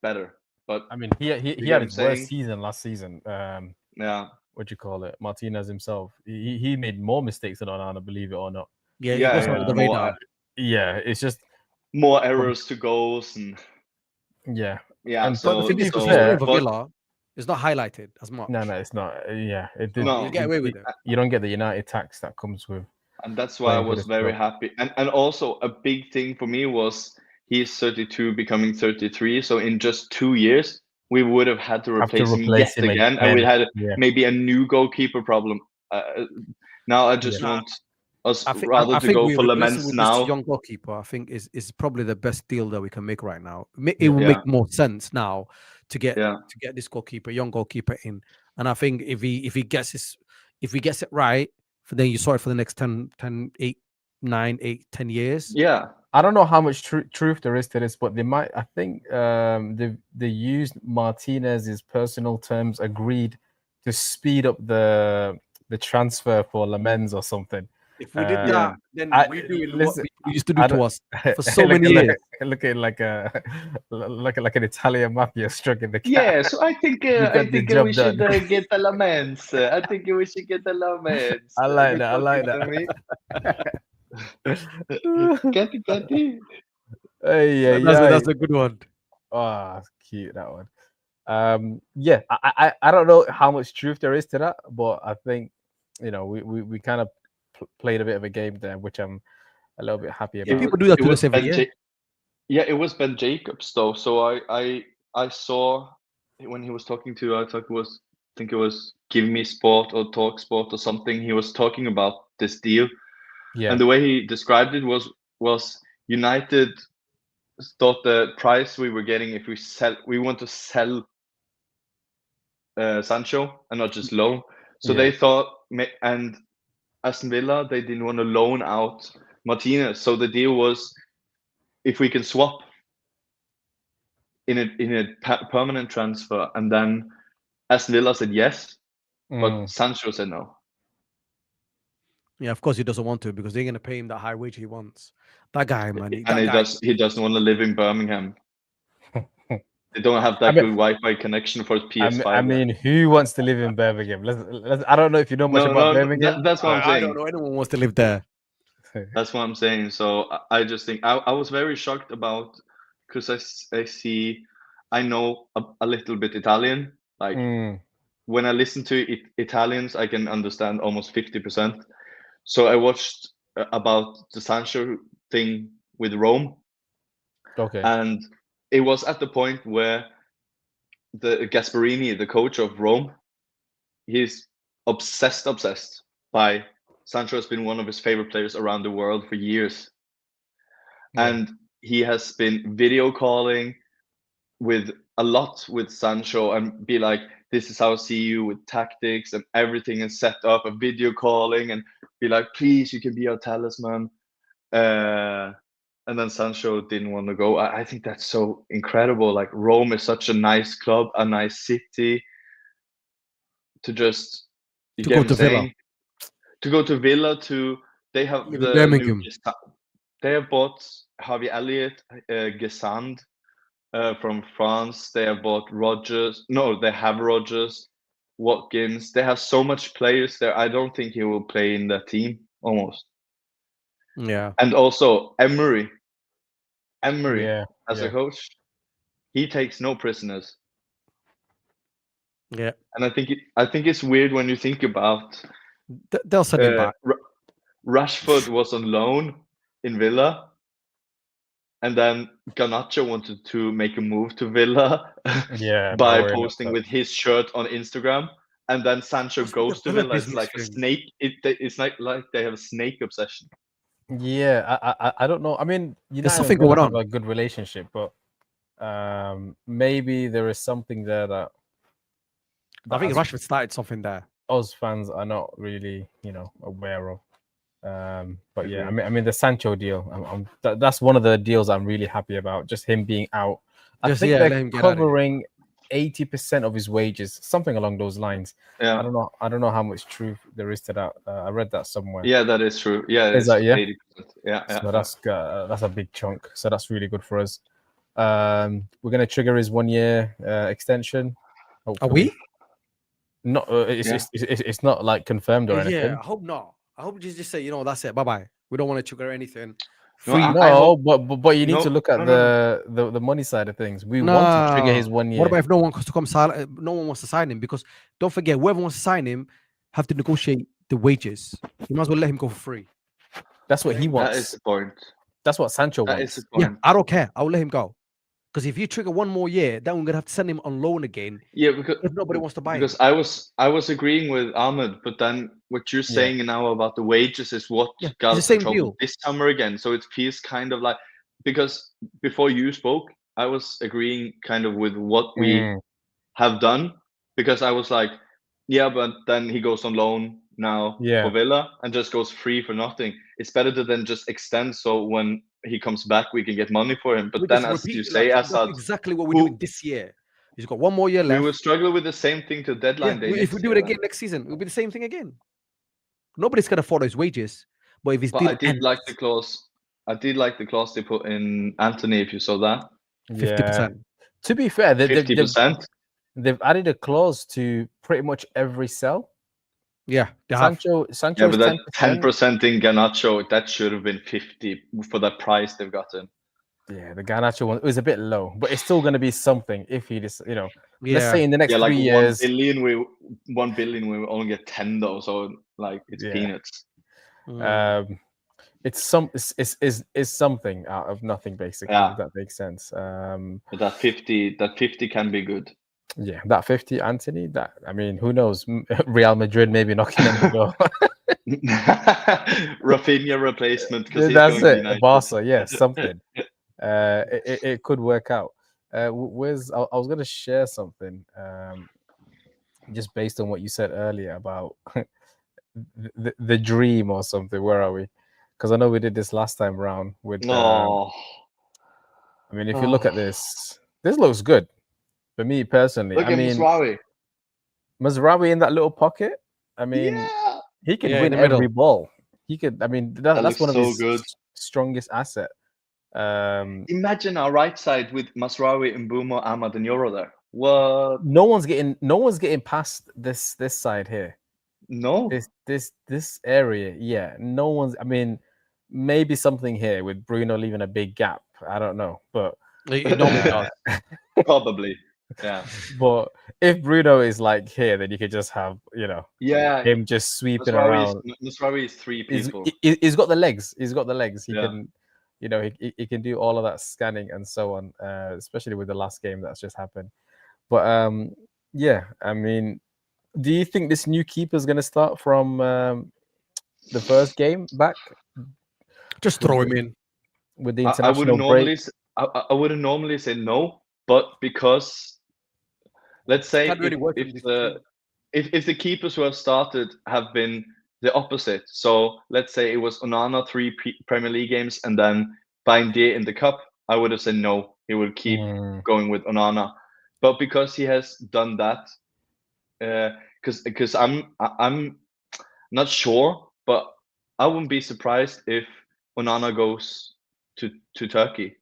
But I mean, he you had get what I'm his worst saying? season last season. Yeah, What do you call it? Martinez himself. He made more mistakes than Onana, believe it or not. yeah, he yeah, goes yeah. under the radar. Yeah, it's just More errors to goals, and yeah. yeah. And But the to thing be is, because fair- he's playing for but- Villa, it's not highlighted as much. No, it's not. Yeah, it did. No. You get away with it. You don't get the United tax that comes with. and that's why I playing for was this very club. happy. And also a big thing for me was he's 32, becoming 33. So in just 2 years, we would have had to replace him yet again, and we had Yeah. maybe a new goalkeeper problem. Now I just Yeah. want us I think, rather I to think go we for replace him Lamens with now. this young goalkeeper. I think is probably the best deal that we can make right now. It will Yeah. make more sense now to get Yeah. this young goalkeeper in. And I think if he gets it right, then you sort it for the next 10, 8, 9, 8, 10 years. Yeah. I don't know how much truth there is to this, but they might. I think they used Martinez's personal terms, agreed to speed up the transfer for Lamens or something. If we did Yeah. that, then we do what listen, we used to do I to don't- us for so many years. Looking like an Italian mafia stroking the cat. Yeah, so I think got the job we should done. get a Lamens. I think we should get a Lamens. I like that. Get it. Hey, That's a good one. Oh, it's cute, that one. Yeah, I don't know how much truth there is to that, but I think we kind of played a bit of a game there, which I'm a little bit happy Yeah, about. people do that It to was us every Ben year. Yeah, it was Ben Jacobs though. So I saw when he was talking to, I think it was Give Me Sport or Talk Sport or something. He was talking about this deal, Yeah, and the way he described it was United thought the price we were getting, if we want to sell Sancho and not just loan. So Yeah. they thought, and Aston Villa, they didn't want to loan out Martinez. So the deal was, if we can swap in a permanent transfer, and then Aston Villa said yes, but Sancho said no. Yeah, of course he doesn't want to, because they're gonna pay him that high wage he wants. That guy, man. He doesn't want to live in Birmingham. They don't have that good Wi-Fi connection for PS5. I mean, who wants to live in Birmingham? Let's I don't know if you know much about Birmingham. That's what I'm saying. I don't know anyone wants to live there. That's what I'm saying. So I just think I was very shocked about, because I know a little bit Italian. Like when I listen to Italians, I can understand almost 50%. So I watched about the Sancho thing with Rome. Okay. And it was at the point where the Gasperini, the coach of Rome, he's obsessed by Sancho. Has been one of his favorite players around the world for years. and he has been video calling with a lot with Sancho and be like, this is how I see you with tactics and everything is set up, a video calling and be like, please, you can be our talisman. And then Sancho didn't want to go. I think that's so incredible. Like Rome is such a nice club, a nice city to just you To get go what I'm to Villa. saying? To go to Villa they have Live in the Birmingham. they have bought Harvey Elliott, Gesand from France. They have bought Rodgers. No, they have Rodgers, Watkins. They have so much players there. I don't think he will play in that team almost. Yeah. And also Emery Yeah, as a coach, he takes no prisoners. Yeah. And I think it's weird when you think about They'll send him back. Rashford was on loan in Villa, and then Garnacho wanted to make a move to Villa yeah. by we're in posting that- with his shirt on Instagram. And then Sancho What's goes the to Villa Villa. It's business like a thing? snake. It's like they have a snake obsession. Yeah, I don't know. I mean, United something and Villa going have on. a good relationship, but maybe there is something there that I think as Rashford started something there. us fans are not really, aware of. But yeah, Agree. I mean the Sancho deal. That's one of the deals I'm really happy about. Just him being out. I Just, think let they're him get out of it. covering 80% of his wages, something along those lines. Yeah, I don't know how much truth there is to that. I read that somewhere. yeah, that is true. Yeah, Is that, yeah? 80%. Yeah, So that's a big chunk. So that's really good for us. We're gonna trigger his 1 year extension. Are Hopefully. we? Not it's not like confirmed or anything. Yeah, I hope not. I hope you just say, that's it. Bye bye. We don't want to trigger anything. No, Free. I No, hope- but you need to No, look at no. the money side of things. We want to trigger his 1 year. What about if no one wants to come no one wants to sign him? Because don't forget, whoever wants to sign him have to negotiate the wages. You might as well let him go for free. That's what he That wants. is the point. That's what Sancho That wants. is the Yeah, point. I don't care. I'll let him go. Because if you trigger one more year, then we're gonna have to send him on loan again. Yeah, because If nobody wants to buy because him. I was agreeing with Ahmed, but then what you're saying now about the wages is what Yeah, got it's us the in same trouble deal. this summer again. So it feels kind of like because before you spoke, I was agreeing kind of with what we have done because I was like, yeah, but then he goes on loan now for Villa and just goes free for nothing. It's better to then just extend so when he comes back we can get money for him. But We then, just as you repeat, say, that's Assad, exactly what we're doing this year. He's got one more year we left. will struggle with the same thing to deadline day. If we do it again next season, it'll be the same thing again. Nobody's gonna afford his wages. But if his deal I did like the clause. I did like the clause they put in Anthony. If you saw that, 50%. To be fair, 50%. They've added a clause to pretty much every sell. Yeah, they have. Sancho Yeah, but that 10%. 10% in Garnacho, that should have been 50 for that price they've gotten. Yeah, the Garnacho one was a bit low, but it's still going to be something if he just, let's say in the next 3 years. 1 billion, we will only get 10 though, so like it's peanuts. It's something out of nothing, basically. If that makes sense. But that 50 can be good. Yeah, that 50, Anthony. That, I mean, who knows? Real Madrid maybe knocking on the door. Rafinha replacement. That's it. Barca, yeah, something. It could work out. I was going to share something, just based on what you said earlier about the dream or something. Where are we? Because I know we did this last time around with. I mean, if you look at this looks good for me personally. Look at Mazraoui. Mazraoui in that little pocket. I mean, he can win every ball. He could. I mean, that's one of his strongest asset. Imagine our right side with Mazraoui, Mbeumo, Ahmad, and Yoro there. What? No one's getting past this side here. No. This area, yeah. No one's. I mean, maybe something here with Bruno leaving a big gap. I don't know, but probably. Yeah. But if Bruno is like here, then you could just have, him just sweeping around. Mazraoui is 3 people. He's got the legs. He's got the legs. He can. He can do all of that scanning and so on, especially with the last game that's just happened. But yeah, I mean, do you think this new keeper is going to start from the first game back? Just throw him in. with the I international wouldn't break. normally I wouldn't normally say no, but because let's say Can't really work if in this the team. if the keepers who have started have been the opposite, so let's say it was Onana 3 Premier League games and then Baindier in the cup, I would have said no. He would keep going with Onana, but because he has done that, because I'm not sure, but I wouldn't be surprised if Onana goes to Turkey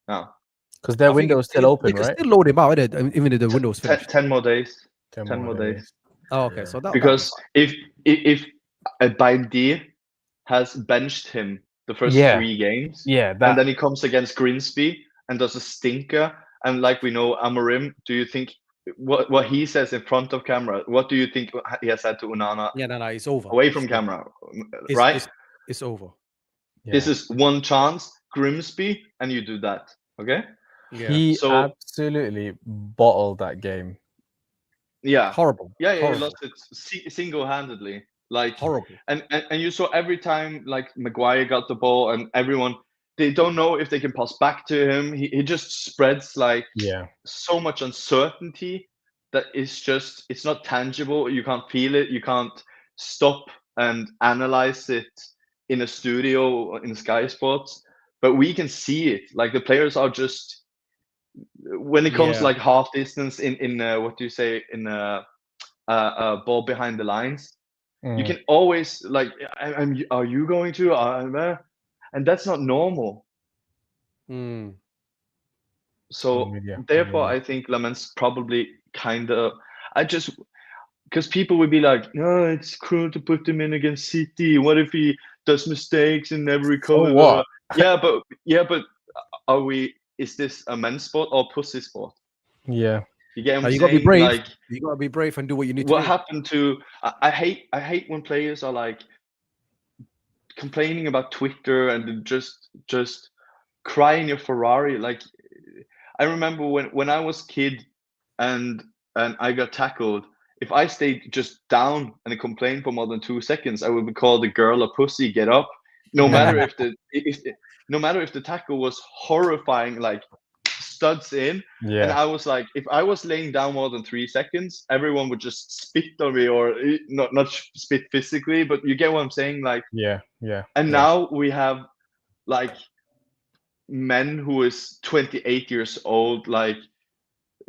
now. Because their I think window is still open, they can right? still load him out, innit? Even if the window's finished. 10 more days. 10 more days. Oh, okay. Yeah. So that Because if Baindier has benched him the first Yeah. 3 games, Yeah, and then he comes against Grimsby and does a stinker, and like we know Amorim, do you think what he says in front of camera? What do you think he has said to Onana yeah, no, it's over. away from It's camera? It's, Right? It's over. This is one chance, Grimsby, and you do that. Okay? Yeah. He So absolutely bottled that game. yeah, Horrible. yeah, he Horrible. lost it single-handedly. Like Horrible. and you saw every time like Maguire got the ball and everyone, they don't know if they can pass back to him. He just spreads like so much uncertainty that it's not tangible. You can't feel it. You can't stop and analyze it in a studio in Sky Sports, but we can see it. Like the players are just, when it comes like half distance in what do you say, in a ball behind the lines, you can always like, are you going to? And that's not normal. So therefore, I think Lamens probably kind of, because people would be like, no, it's cruel to put him in against City. What if he does mistakes and never recovers? So what? Yeah, but are we? Is this a men's sport or pussy sport? Yeah. You get what I'm You saying? gotta be brave. Like, you gotta be brave and do what you need what to do. happened to? I hate when players are like complaining about Twitter and just crying your Ferrari. Like, I remember when I was kid and I got tackled. If I stayed just down and complained for more than 2 seconds, I would be called a girl, a pussy, get up. No matter if the tackle was horrifying, like studs in. And I was like, if I was laying down more than 3 seconds, everyone would just spit on me, or not spit physically, but you get what I'm saying? Like, And now we have like men who is 28 years old, like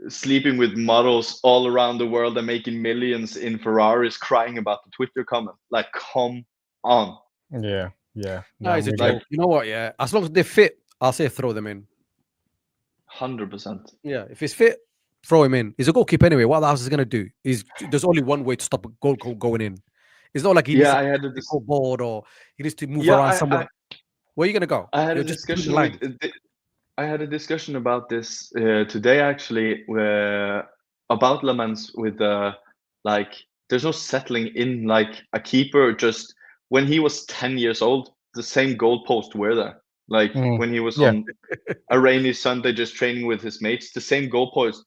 sleeping with models all around the world and making millions in Ferraris, crying about the Twitter comment. Like, come on. Yeah. No, it's a joke. You know what? Yeah, as long as they're fit, I'll say throw them in. 100%. Yeah, if he's fit, throw him in. He's a goalkeeper anyway. What else is he gonna do? There's only one way to stop a goal going in. It's not like he needs to go board or he needs to move around somewhere. Where are you gonna go? I had a discussion about this today, actually, about Lamens with like, there's no settling in. Like a keeper, just when he was 10 years old, the same goalposts were there. Like when he was on a rainy Sunday just training with his mates, the same goalpost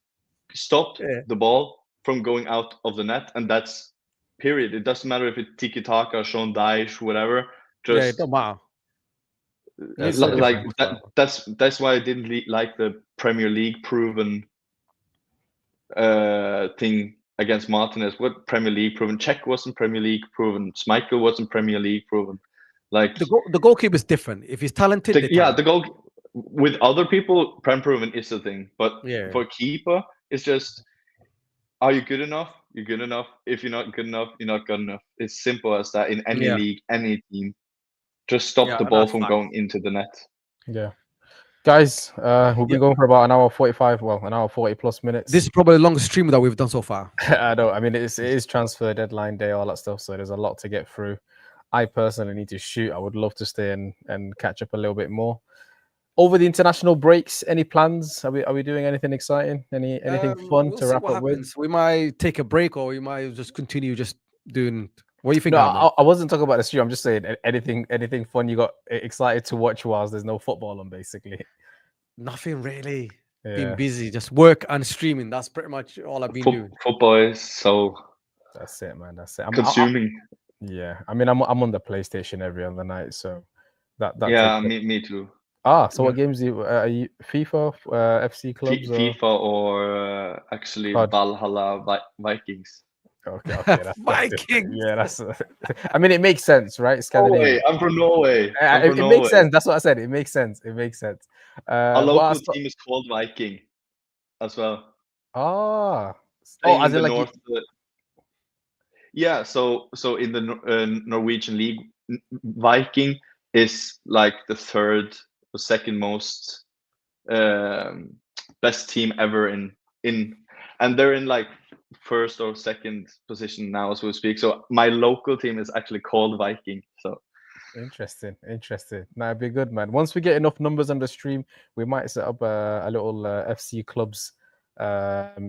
stopped the ball from going out of the net, and that's period. It doesn't matter if it's tiki taka, Sean Dyche, whatever. Just it don't matter. Like that's why I didn't like the Premier League proven thing against Martinez. What Premier League proven? Czech wasn't Premier League proven. Schmeichel wasn't Premier League proven. Like the goalkeeper is different. If he's talented, the goal with other people, Prem proven is the thing. But for keeper, it's just, are you good enough? You're good enough. If you're not good enough, you're not good enough. It's simple as that in any league, any team. Just stop the ball from going into the net. Yeah. Guys, we've been going for about an hour 45, an hour 40 plus minutes. This is probably the longest stream that we've done so far. I know. I mean, it is transfer deadline day, all that stuff. So there's a lot to get through. I personally need to shoot. I would love to stay and catch up a little bit more. Over the international breaks, any plans? Are we doing anything exciting? Anything fun to wrap up with? We might take a break, or we might just continue just doing. What do you think? No, I wasn't talking about the stream. I'm just saying anything fun you got excited to watch whilst there's no football on, basically. Nothing really. Been busy, just work and streaming. That's pretty much all I've been doing. Football is so. That's it, man. That's it. Consuming. I mean, I'm on the PlayStation every other night, so that yeah, me too. So what games are you FIFA, FC clubs, or FIFA or actually COD? Valhalla Vikings. Okay, that's Vikings. yeah, that's. I mean, it makes sense, right? Scandinavia. Norway. I'm from Norway. I'm from It Norway. makes sense. That's what I said. It makes sense. It makes sense. Our what local else- team is called Viking as well. Oh, Playing as in the in like north. Yeah, so in the Norwegian league, Viking is like the third or second most best team ever in, and they're in like first or second position now as we speak. So my local team is actually called Viking. So interesting. That'd be good, man. Once we get enough numbers on the stream, we might set up a little FC clubs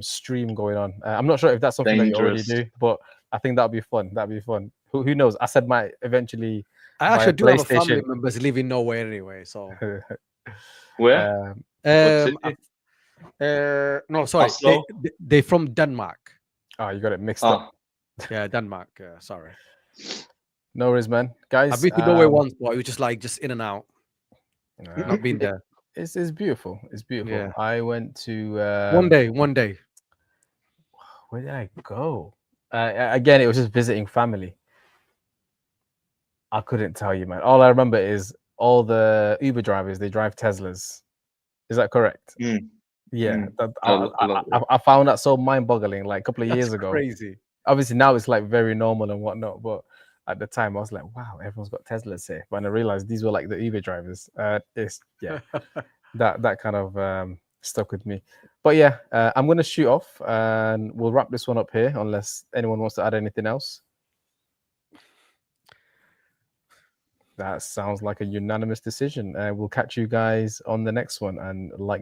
stream going on. I'm not sure if that's something that you already Dangerous. do, but I think that'd be fun. Who knows? I said might eventually. I buy actually do have a family PlayStation. members living Norway anyway, so. where? Um, city? no, sorry, Oslo? they're from Denmark. Oh, you got it mixed up. Yeah, Denmark. Sorry, No worries, man. Guys, I've been to Norway once, but it was just in and out. Not been there. It's beautiful. It's beautiful. Yeah. I went to One day. Where did I go? Again, it was just visiting family. I couldn't tell you, man. All I remember is all the Uber drivers, they drive Teslas. Is that correct? Mm. Yeah. Mm. I found that so mind-boggling like a couple of That's years ago. crazy. Obviously now it's like very normal and whatnot, but at the time I was like, wow, everyone's got Teslas here. When I realized these were like the Uber drivers, it's that kind of stuck with me. But yeah, I'm gonna shoot off and we'll wrap this one up here unless anyone wants to add anything else. That sounds like a unanimous decision. We'll catch you guys on the next one, and like